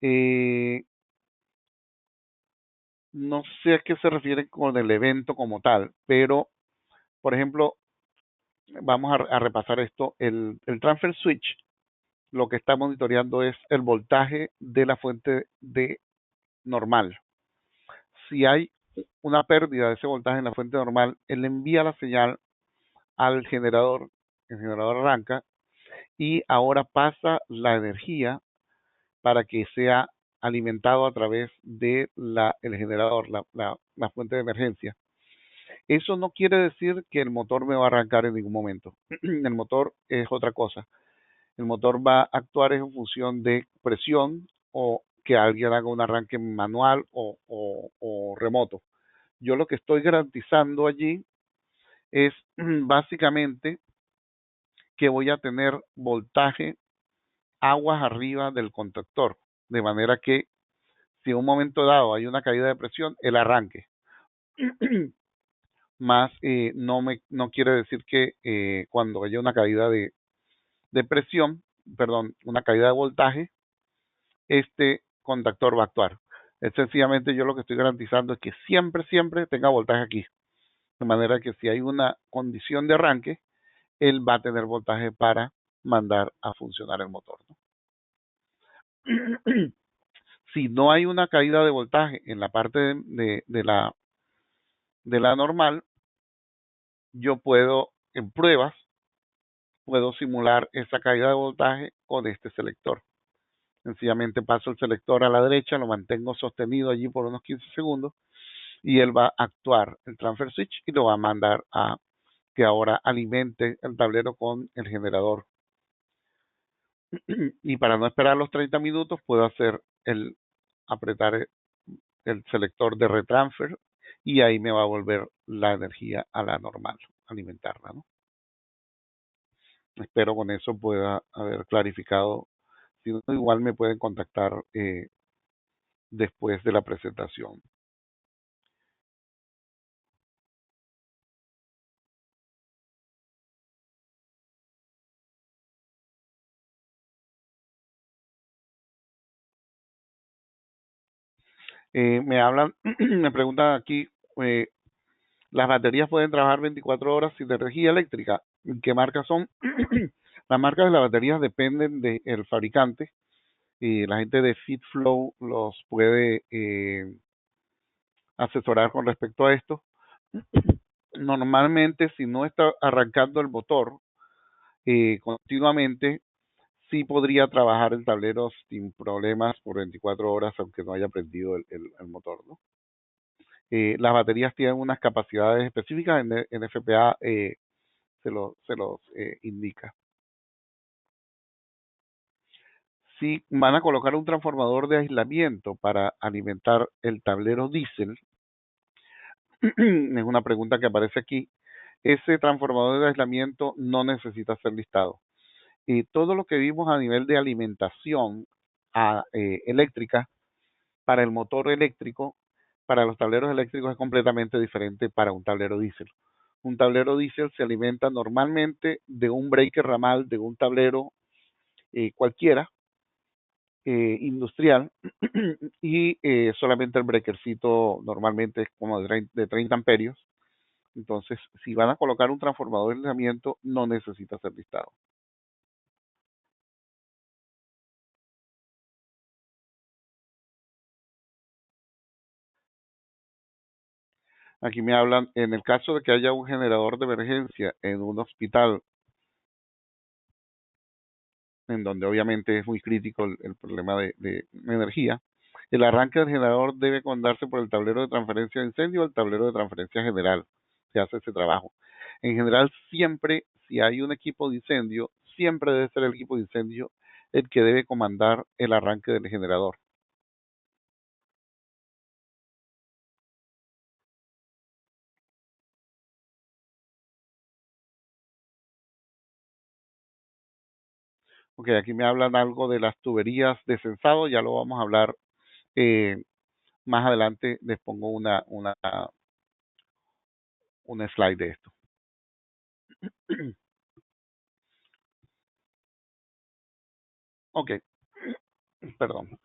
Speaker 3: Eh, no sé a qué se refieren con el evento como tal, pero, por ejemplo, vamos a repasar esto. El transfer switch lo que está monitoreando es el voltaje de la fuente de normal. Si hay una pérdida de ese voltaje en la fuente normal, él envía la señal al generador, el generador arranca y ahora pasa la energía para que sea alimentado a través de el generador, la fuente de emergencia. Eso no quiere decir que el motor me va a arrancar en ningún momento. El motor es otra cosa. El motor va a actuar en función de presión o que alguien haga un arranque manual o remoto. Yo lo que estoy garantizando allí es básicamente que voy a tener voltaje aguas arriba del contactor, de manera que si en un momento dado hay una caída de presión, el arranque. Más no quiere decir que cuando haya una caída de presión, perdón, una caída de voltaje, este contactor va a actuar. Es sencillamente yo lo que estoy garantizando es que siempre, siempre tenga voltaje aquí. De manera que si hay una condición de arranque, él va a tener voltaje para mandar a funcionar el motor, ¿no? Si no hay una caída de voltaje en la parte de la normal, yo puedo, en pruebas, puedo simular esa caída de voltaje con este selector. Sencillamente paso el selector a la derecha, lo mantengo sostenido allí por unos 15 segundos y él va a actuar el transfer switch y lo va a mandar a que ahora alimente el tablero con el generador. Y para no esperar los 30 minutos, puedo hacer apretar el selector de retransfer y ahí me va a volver la energía a la normal, alimentarla, ¿no? Espero con eso pueda haber clarificado. Si no, igual me pueden contactar después de la presentación. Me hablan, me preguntan aquí, eh, las baterías pueden trabajar 24 horas sin energía eléctrica. ¿Qué marcas son? Las marcas de las baterías dependen del fabricante. La gente de FitFlow los puede asesorar con respecto a esto. Normalmente, si no está arrancando el motor continuamente, sí podría trabajar el tablero sin problemas por 24 horas, aunque no haya prendido el motor, ¿no? Las baterías tienen unas capacidades específicas, en FPA se los indica. Si van a colocar un transformador de aislamiento para alimentar el tablero diésel, es una pregunta que aparece aquí, ese transformador de aislamiento no necesita ser listado. Y todo lo que vimos a nivel de alimentación eléctrica para el motor eléctrico, para los tableros eléctricos es completamente diferente para un tablero diésel. Un tablero diésel se alimenta normalmente de un breaker ramal, de un tablero cualquiera, industrial, y solamente el breakercito normalmente es como de 30 amperios. Entonces, si van a colocar un transformador de aislamiento, no necesita ser listado. Aquí me hablan, en el caso de que haya un generador de emergencia en un hospital, en donde obviamente es muy crítico el problema de energía, el arranque del generador debe condarse por el tablero de transferencia de incendio o el tablero de transferencia general. Se hace ese trabajo. En general, siempre, si hay un equipo de incendio, siempre debe ser el equipo de incendio el que debe comandar el arranque del generador. Ok, aquí me hablan algo de las tuberías de sensado, ya lo vamos a hablar más adelante. Les pongo una slide de esto. Ok, perdón.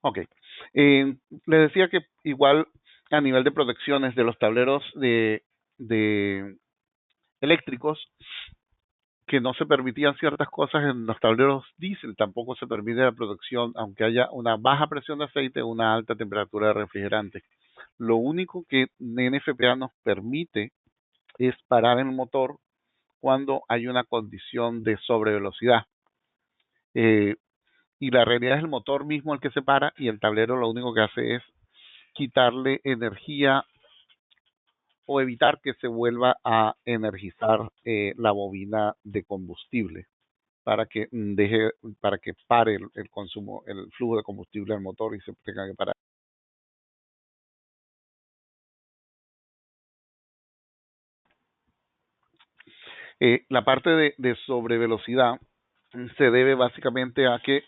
Speaker 3: Ok. Les decía que igual a nivel de protecciones de los tableros de eléctricos, que no se permitían ciertas cosas en los tableros diésel, tampoco se permite la protección, aunque haya una baja presión de aceite o una alta temperatura de refrigerante. Lo único que NFPA nos permite es parar el motor cuando hay una condición de sobrevelocidad. Y la realidad es el motor mismo el que se para y el tablero lo único que hace es quitarle energía o evitar que se vuelva a energizar la bobina de combustible para que para que pare el consumo, el flujo de combustible del motor y se tenga que parar. La parte de sobrevelocidad se debe básicamente a que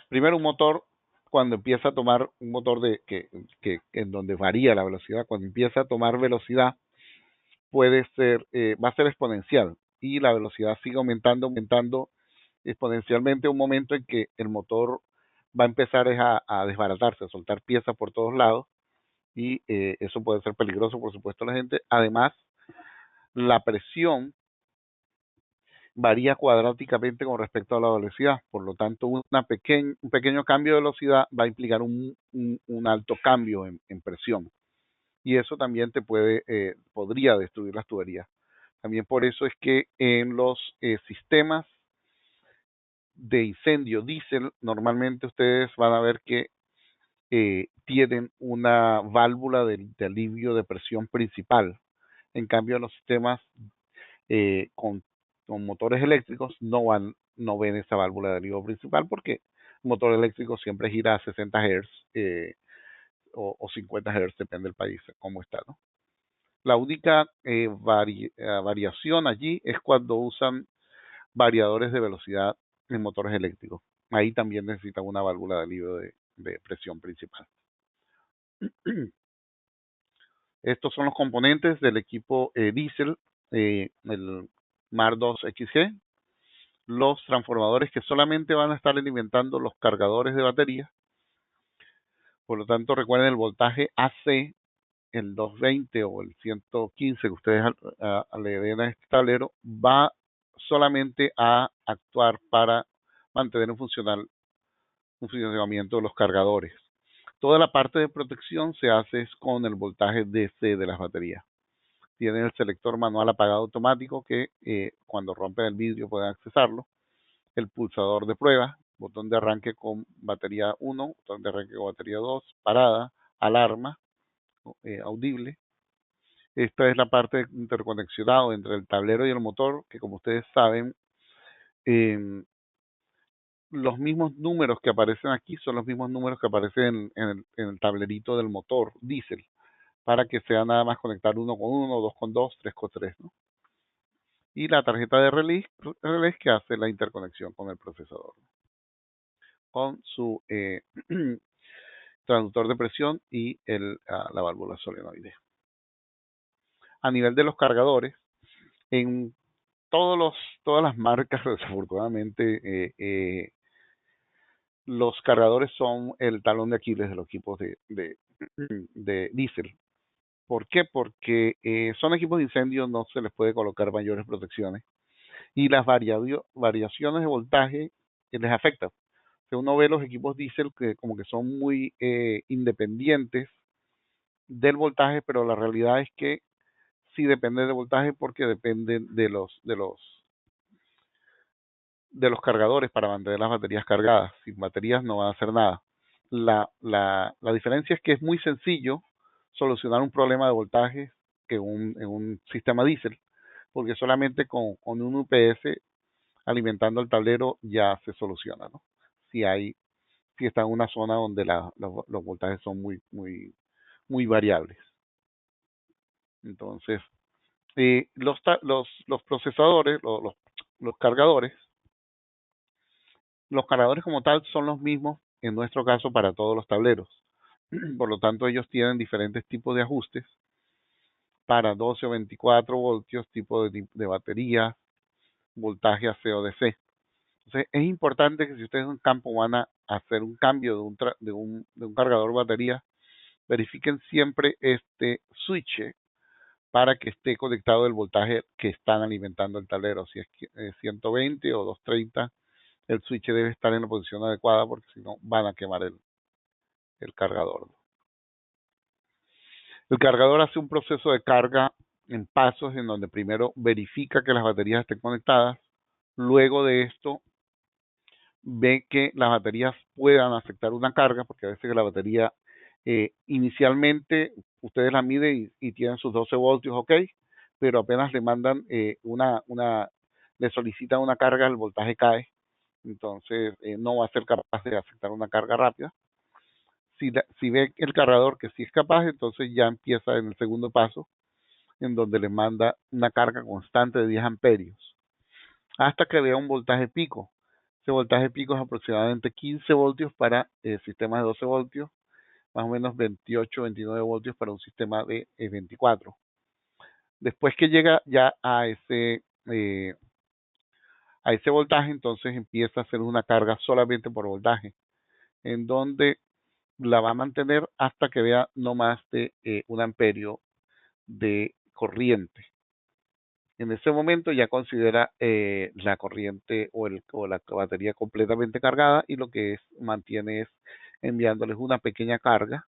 Speaker 3: primero un motor cuando empieza a tomar un motor que en donde varía la velocidad, cuando empieza a tomar velocidad puede ser va a ser exponencial y la velocidad sigue aumentando exponencialmente un momento en que el motor va a empezar a desbaratarse, a soltar piezas por todos lados y eso puede ser peligroso, por supuesto, a la gente. Además, la presión varía cuadráticamente con respecto a la velocidad, por lo tanto, un pequeño cambio de velocidad va a implicar un alto cambio en presión y eso también podría destruir las tuberías. También por eso es que en los sistemas de incendio diésel, normalmente ustedes van a ver que tienen una válvula de alivio de presión principal. En cambio, los sistemas eh, con, con motores eléctricos no ven esa válvula de alivio principal porque el motor eléctrico siempre gira a 60 Hz o 50 Hz, depende del país, cómo está, ¿no? La única variación allí es cuando usan variadores de velocidad en motores eléctricos. Ahí también necesitan una válvula de alivio de presión principal. Estos son los componentes del equipo diésel, el MAR 2 XG, los transformadores que solamente van a estar alimentando los cargadores de batería. Por lo tanto, recuerden el voltaje AC, el 220 o el 115 que ustedes le den a este tablero, va solamente a actuar para mantener un funcionamiento de los cargadores. Toda la parte de protección se hace con el voltaje DC de las baterías. Tienen el selector manual apagado automático que cuando rompen el vidrio pueden accesarlo. El pulsador de prueba, botón de arranque con batería 1, botón de arranque con batería 2, parada, alarma, audible. Esta es la parte interconexionada entre el tablero y el motor, que como ustedes saben, eh, los mismos números que aparecen aquí son los mismos números que aparecen en el tablerito del motor diésel, para que sea nada más conectar 1 con 1, 2 con 2, 3 con 3, ¿no? Y la tarjeta de relés que hace la interconexión con el procesador, con su transductor de presión y la válvula solenoide. A nivel de los cargadores, en todas las marcas, desafortunadamente, los cargadores son el talón de Aquiles de los equipos de diésel. ¿Por qué? Porque son equipos de incendio, no se les puede colocar mayores protecciones y las variaciones de voltaje les afectan. Si uno ve los equipos diésel que como que son muy independientes del voltaje, pero la realidad es que sí depende del voltaje porque dependen de los cargadores para mantener las baterías cargadas. Sin baterías no van a hacer nada. La diferencia es que es muy sencillo solucionar un problema de voltaje que en un sistema diésel, porque solamente con un UPS alimentando el tablero ya se soluciona, ¿no? Si está en una zona donde los voltajes son muy variables. Entonces, Los procesadores, los cargadores, como tal son los mismos en nuestro caso para todos los tableros. Por lo tanto, ellos tienen diferentes tipos de ajustes para 12 o 24 voltios, tipo de batería, voltaje AC o DC. Entonces, es importante que si ustedes en un campo van a hacer un cambio de un cargador batería, verifiquen siempre este switch para que esté conectado el voltaje que están alimentando el tablero. Si es 120 o 230, el switch debe estar en la posición adecuada porque si no van a quemar el cargador. El cargador hace un proceso de carga en pasos en donde primero verifica que las baterías estén conectadas. Luego de esto, ve que las baterías puedan aceptar una carga, porque a veces la batería inicialmente ustedes la miden y tienen sus 12 voltios, ok, pero apenas le mandan le solicitan una carga, el voltaje cae, entonces no va a ser capaz de aceptar una carga rápida. Si ve el cargador que sí es capaz, entonces ya empieza en el segundo paso, en donde le manda una carga constante de 10 amperios, hasta que vea un voltaje pico. Ese voltaje pico es aproximadamente 15 voltios para sistemas de 12 voltios, más o menos 28, 29 voltios para un sistema de 24. Después que llega ya a ese voltaje, entonces empieza a hacer una carga solamente por voltaje, en donde la va a mantener hasta que vea no más de 1 amperio de corriente. En ese momento ya considera la corriente o la batería completamente cargada, y lo que mantiene es enviándoles una pequeña carga,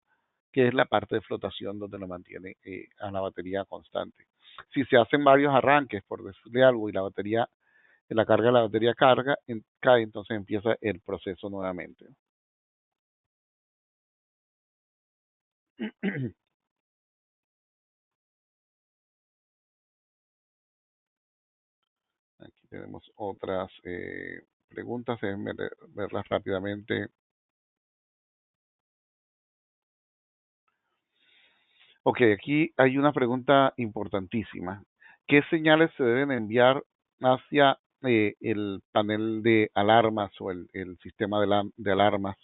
Speaker 3: que es la parte de flotación donde lo mantiene a la batería constante. Si se hacen varios arranques, por decirle algo, y la carga de la batería cae, entonces empieza el proceso nuevamente. Aquí tenemos otras preguntas, déjenme verlas rápidamente. Ok, aquí hay una pregunta importantísima. ¿Qué señales se deben enviar hacia el panel de alarmas o el sistema de alarmas?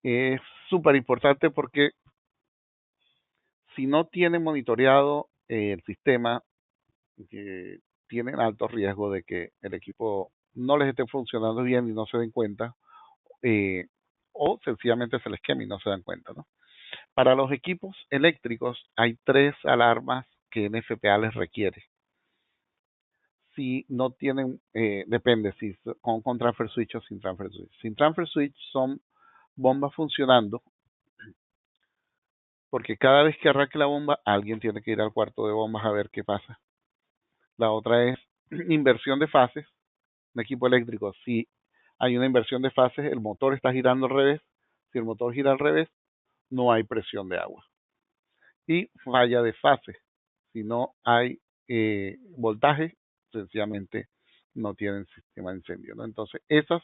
Speaker 3: Es súper importante porque si no tienen monitoreado el sistema, tienen alto riesgo de que el equipo no les esté funcionando bien y no se den cuenta, o sencillamente se les queme y no se dan cuenta, ¿no? Para los equipos eléctricos hay 3 alarmas que NFPA les requiere. Si no tienen, depende si con transfer switch o sin transfer switch. Sin transfer switch son bombas funcionando, porque cada vez que arranque la bomba, alguien tiene que ir al cuarto de bombas a ver qué pasa. La otra es inversión de fases. Un equipo eléctrico, si hay una inversión de fases, el motor está girando al revés. Si el motor gira al revés, no hay presión de agua. Y falla de fase. Si no hay voltaje, sencillamente no tienen sistema de incendio, ¿no? Entonces, esas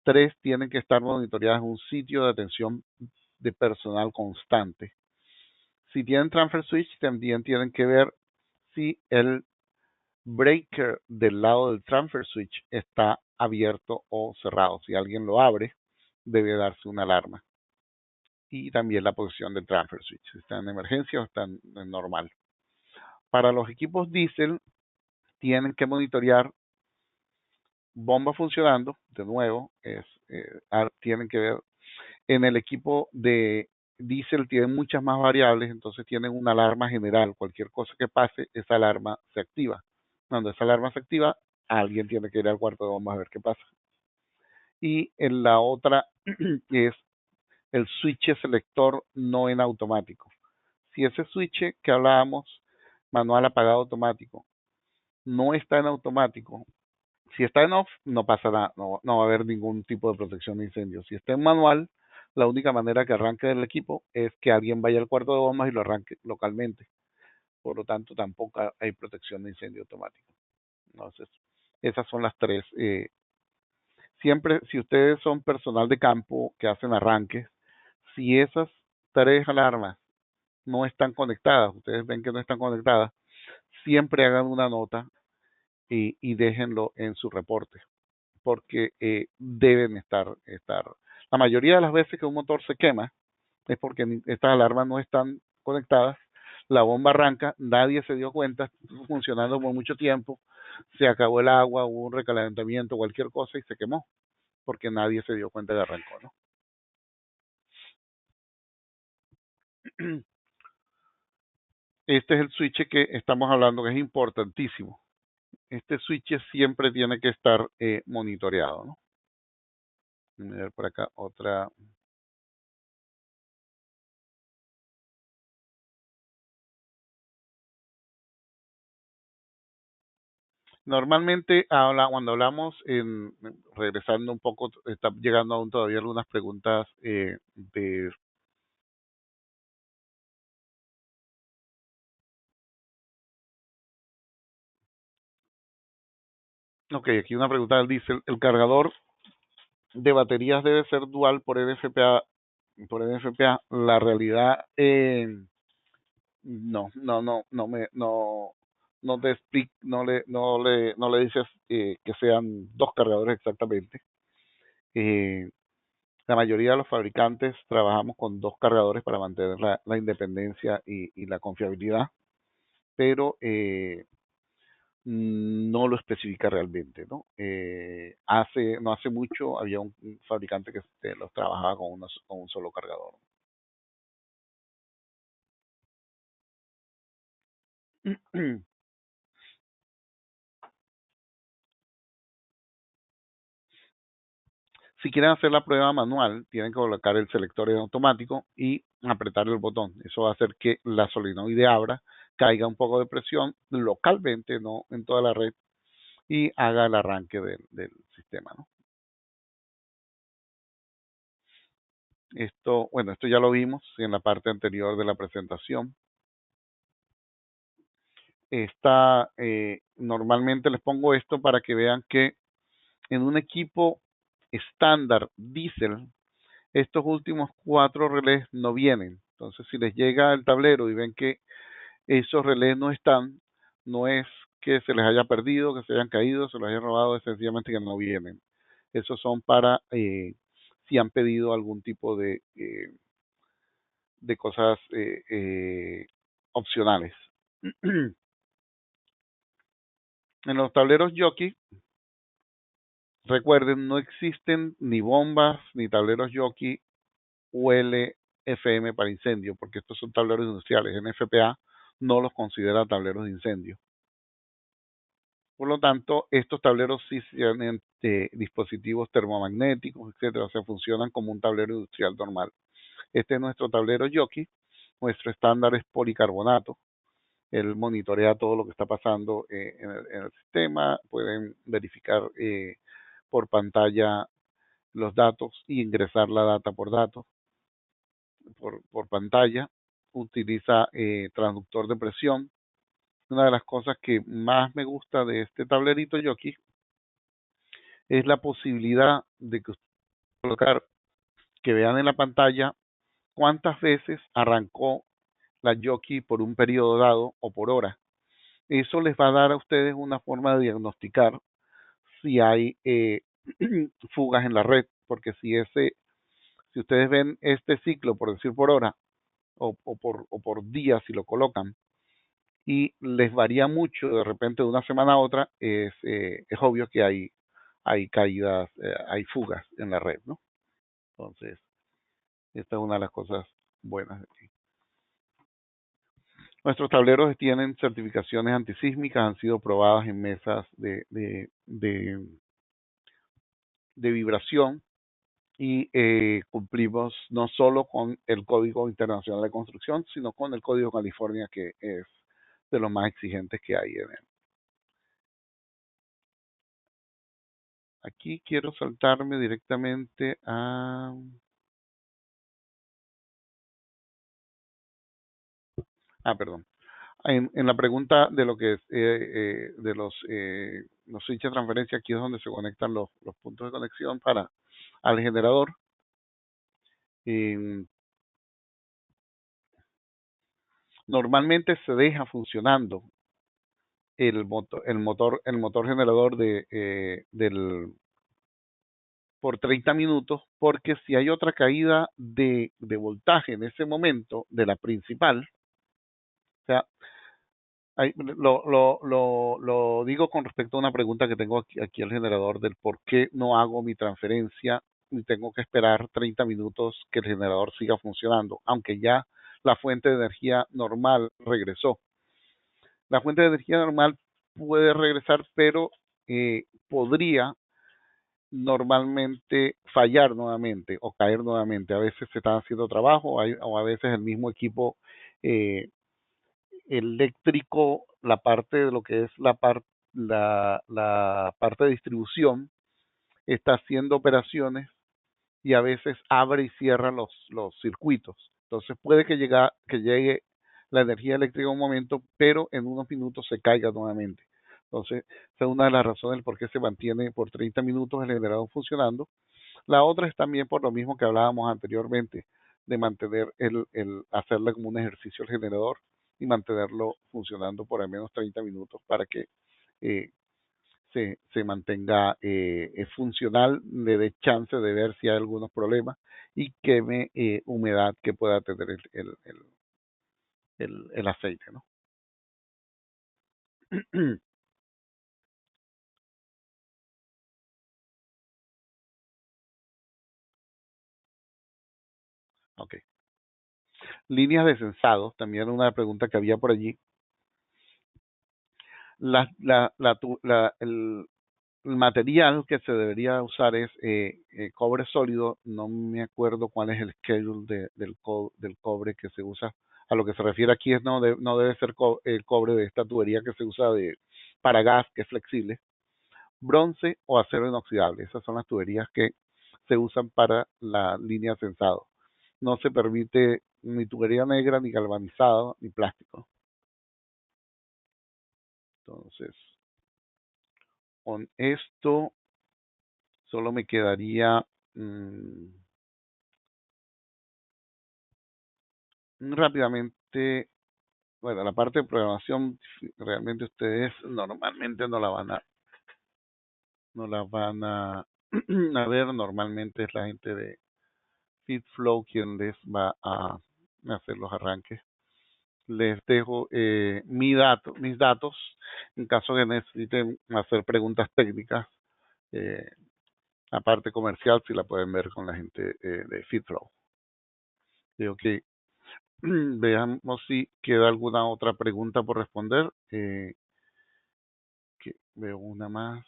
Speaker 3: 3 tienen que estar monitoreadas en un sitio de atención de personal constante. Si tienen transfer switch, también tienen que ver si el breaker del lado del transfer switch está abierto o cerrado. Si alguien lo abre, debe darse una alarma. Y también la posición del transfer switch, si está en emergencia o está en normal. Para los equipos diésel, tienen que monitorear bomba funcionando. De nuevo, tienen que ver. En el equipo de diésel tienen muchas más variables, entonces tienen una alarma general. Cualquier cosa que pase, esa alarma se activa. Cuando esa alarma se activa, alguien tiene que ir al cuarto de bombas a ver qué pasa. Y en la otra es el switch selector no en automático. Si ese switch que hablábamos, manual apagado automático, no está en automático, si está en off, no pasa nada, no va a haber ningún tipo de protección de incendio. Si está en manual, la única manera que arranque el equipo es que alguien vaya al cuarto de bombas y lo arranque localmente. Por lo tanto, tampoco hay protección de incendio automático. Entonces, esas son las 3. Siempre, si ustedes son personal de campo que hacen arranques, si esas 3 alarmas no están conectadas, ustedes ven que no están conectadas, siempre hagan una nota y déjenlo en su reporte, porque deben estar. La mayoría de las veces que un motor se quema es porque estas alarmas no están conectadas, la bomba arranca, nadie se dio cuenta, estuvo funcionando por mucho tiempo, se acabó el agua, hubo un recalentamiento, cualquier cosa y se quemó, porque nadie se dio cuenta que arrancó, ¿no? Este es el switch que estamos hablando, que es importantísimo. Este switch siempre tiene que estar monitoreado, ¿no? Voy a ver por acá otra. Normalmente cuando hablamos, regresando un poco, está llegando aún todavía algunas preguntas de... Ok, aquí una pregunta del diésel. ¿El cargador de baterías debe ser dual por NFPA? Por NFPA, la realidad, no te explico, no le dices que sean dos cargadores exactamente. La mayoría de los fabricantes trabajamos con dos cargadores para mantener la independencia y la confiabilidad, pero no lo especifica realmente, ¿no? No hace mucho había un fabricante que los trabajaba con un solo cargador. Si quieren hacer la prueba manual, tienen que colocar el selector en automático y apretar el botón. Eso va a hacer que la solenoide abra, caiga un poco de presión localmente, no en toda la red, y haga el arranque del sistema, ¿no? Esto ya lo vimos en la parte anterior de la presentación. Normalmente les pongo esto para que vean que en un equipo estándar diésel, estos últimos 4 relés no vienen. Entonces, si les llega el tablero y ven que esos relés no están, no es que se les haya perdido, que se hayan caído, se los hayan robado, es sencillamente que no vienen. Esos son para si han pedido algún tipo de cosas opcionales. En los tableros jockey, recuerden, no existen ni bombas ni tableros jockey UL-FM para incendio, porque estos son tableros industriales. NFPA no los considera tableros de incendio. Por lo tanto, estos tableros sí tienen dispositivos termomagnéticos, etcétera, o sea, funcionan como un tablero industrial normal. Este es nuestro tablero jockey. Nuestro estándar es policarbonato. Él monitorea todo lo que está pasando en el sistema. Pueden verificar por pantalla los datos y ingresar la data por datos por pantalla. Utiliza transductor de presión. Una de las cosas que más me gusta de este tablerito jockey es la posibilidad de que colocar, que vean en la pantalla cuántas veces arrancó la jockey por un periodo dado o por hora. Eso les va a dar a ustedes una forma de diagnosticar si hay fugas en la red, porque si ustedes ven este ciclo, por decir por hora o por día, si lo colocan, y les varía mucho de repente de una semana a otra, es obvio que hay caídas, hay fugas en la red, ¿no? Entonces, esta es una de las cosas buenas de aquí. Nuestros tableros tienen certificaciones antisísmicas, han sido probadas en mesas de vibración y cumplimos no solo con el Código Internacional de Construcción, sino con el Código California, que es de los más exigentes que hay en él. Aquí quiero saltarme directamente a... perdón. En la pregunta de lo que es de los switches de transferencia, aquí es donde se conectan los puntos de conexión al generador. Normalmente se deja funcionando el motor generador por 30 minutos, porque si hay otra caída de voltaje en ese momento de la principal, o sea, lo digo con respecto a una pregunta que tengo aquí al generador del por qué no hago mi transferencia y tengo que esperar 30 minutos que el generador siga funcionando, aunque ya la fuente de energía normal regresó. La fuente de energía normal puede regresar, pero podría normalmente fallar nuevamente o caer nuevamente. A veces se está haciendo trabajo o a veces el mismo equipo eh, eléctrico, la parte de lo que es la parte de distribución, está haciendo operaciones y a veces abre y cierra los circuitos. Entonces puede que llegue la energía eléctrica en un momento, pero en unos minutos se caiga nuevamente. Entonces, esa es una de las razones por qué se mantiene por 30 minutos el generador funcionando. La otra es también por lo mismo que hablábamos anteriormente, de mantener hacerle como un ejercicio al generador y mantenerlo funcionando por al menos 30 minutos para que eh, se mantenga funcional, le dé chance de ver si hay algunos problemas y queme humedad que pueda tener el aceite, ¿no? Ok. Líneas de sensado, también una pregunta que había por allí. El material que se debería usar es cobre sólido. No me acuerdo cuál es el schedule del cobre que se usa. A lo que se refiere aquí es no debe ser el cobre de esta tubería que se usa para gas, que es flexible. Bronce o acero inoxidable. Esas son las tuberías que se usan para la línea de sensado. No se permite ni tubería negra, ni galvanizado, ni plástico. Entonces, con esto solo me quedaría rápidamente, bueno, la parte de programación realmente ustedes normalmente no la van a a ver. Normalmente es la gente de FitFlow quien les va a hacer los arranques. Les dejo mis datos en caso que necesiten hacer preguntas técnicas. eh, la parte comercial si la pueden ver con la gente de FitFlow. Digo que veamos si queda alguna otra pregunta por responder. Que veo una más.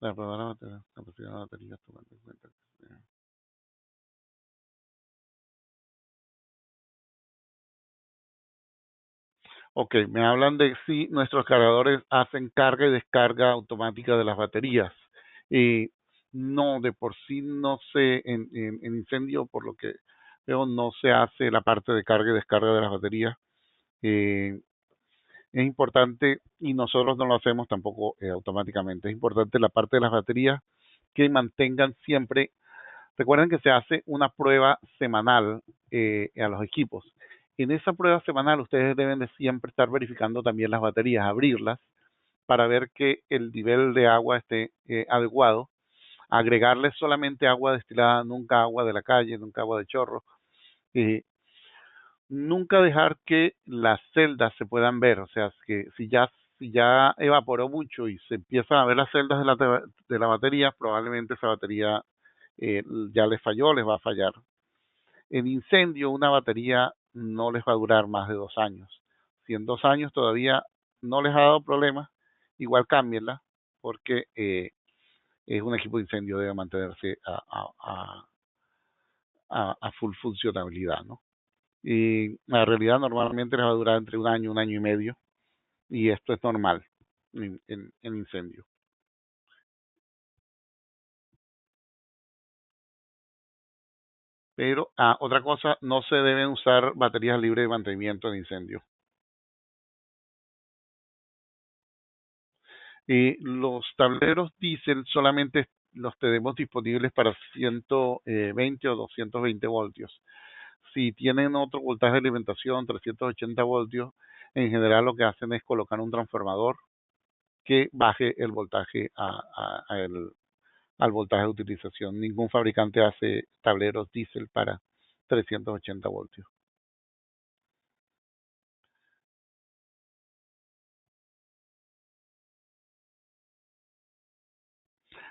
Speaker 3: La capacidad de la batería, tomando en cuenta. Ok, me hablan de si nuestros cargadores hacen carga y descarga automática de las baterías. No, de por sí no se, en incendio, por lo que veo, no se hace la parte de carga y descarga de las baterías. Eh, es importante, y nosotros no lo hacemos tampoco automáticamente, es importante la parte de las baterías que mantengan siempre. Recuerden que se hace una prueba semanal a los equipos. En esa prueba semanal ustedes deben de siempre estar verificando también las baterías, abrirlas para ver que el nivel de agua esté adecuado. Agregarles solamente agua destilada, nunca agua de la calle, nunca agua de chorro. Nunca dejar que las celdas se puedan ver. O sea, que si ya evaporó mucho y se empiezan a ver las celdas de la batería, probablemente esa batería ya les falló, les va a fallar. En incendio, una batería no les va a durar más de 2 años. Si en 2 años todavía no les ha dado problemas, igual cámbienla, porque es un equipo de incendio, debe mantenerse a full funcionalidad, ¿no? Y la realidad normalmente les va a durar entre un año y medio, y esto es normal en incendio. Pero otra cosa, no se deben usar baterías libres de mantenimiento en incendio. Los tableros diésel solamente los tenemos disponibles para 120 o 220 voltios. Si tienen otro voltaje de alimentación, 380 voltios, En general lo que hacen es colocar un transformador que baje el voltaje al voltaje de utilización. Ningún fabricante hace tableros diésel para 380 voltios.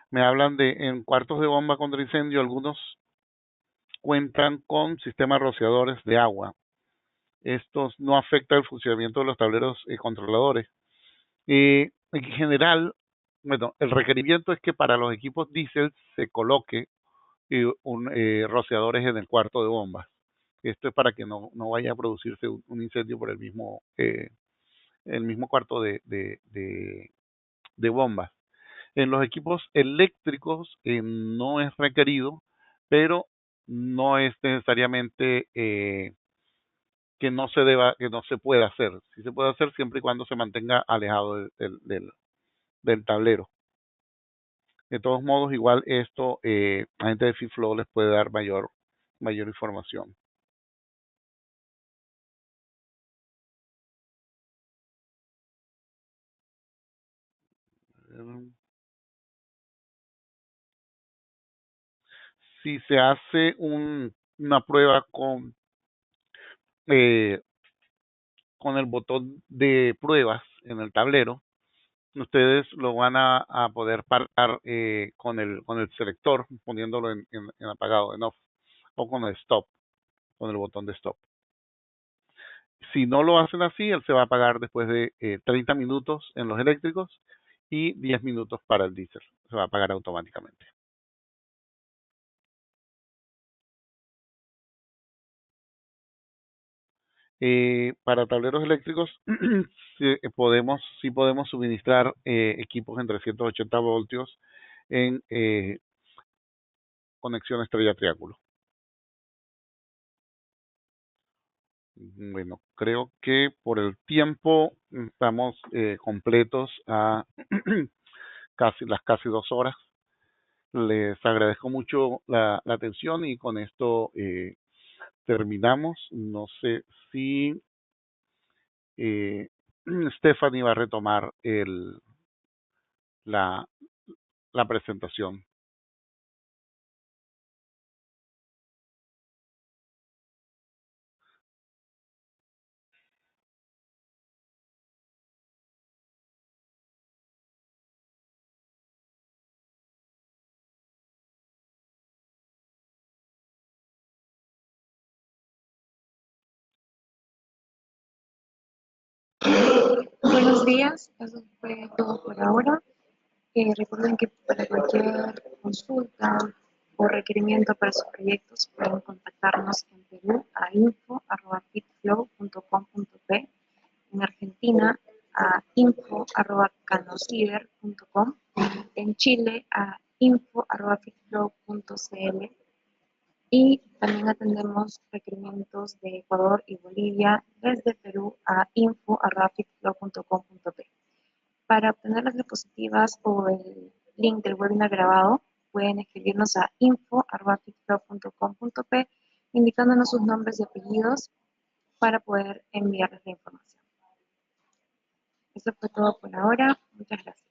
Speaker 3: Me hablan en cuartos de bomba contra incendio, algunos cuentan con sistemas rociadores de agua. Estos no afectan el funcionamiento de los tableros controladores. En general, bueno, el requerimiento es que para los equipos diésel se coloque rociadores en el cuarto de bombas. Esto es para que no vaya a producirse un incendio por el mismo cuarto de bombas. En los equipos eléctricos no es requerido, pero no es necesariamente que no se pueda hacer. Sí se puede hacer siempre y cuando se mantenga alejado del tablero. De todos modos, igual esto, a gente de FitFlow les puede dar mayor información. Si se hace una prueba con el botón de pruebas en el tablero, ustedes lo van a poder parar con el selector, poniéndolo en apagado, en off, o con el stop, con el botón de stop. Si no lo hacen así, él se va a apagar después de 30 minutos en los eléctricos y 10 minutos para el diésel. Se va a apagar automáticamente. Para tableros eléctricos sí podemos suministrar equipos en 380 voltios en conexión estrella-triángulo. Bueno, creo que por el tiempo estamos completos a casi 2 horas. Les agradezco mucho la atención y con esto terminamos. No sé si Stephanie va a retomar la presentación.
Speaker 1: Buenos días, eso fue todo por ahora. Recuerden que para cualquier consulta o requerimiento para sus proyectos pueden contactarnos en Perú a info@fitflow.com.p, en Argentina a info@canocider.com, en Chile a info@fitflow.cl, y también atendemos requerimientos de Ecuador y Bolivia desde Perú a info@fitflow.com.p. Para obtener las diapositivas o el link del webinar grabado, pueden escribirnos a info@fitflow.com.p indicándonos sus nombres y apellidos para poder enviarles la información. Eso fue todo por ahora. Muchas gracias.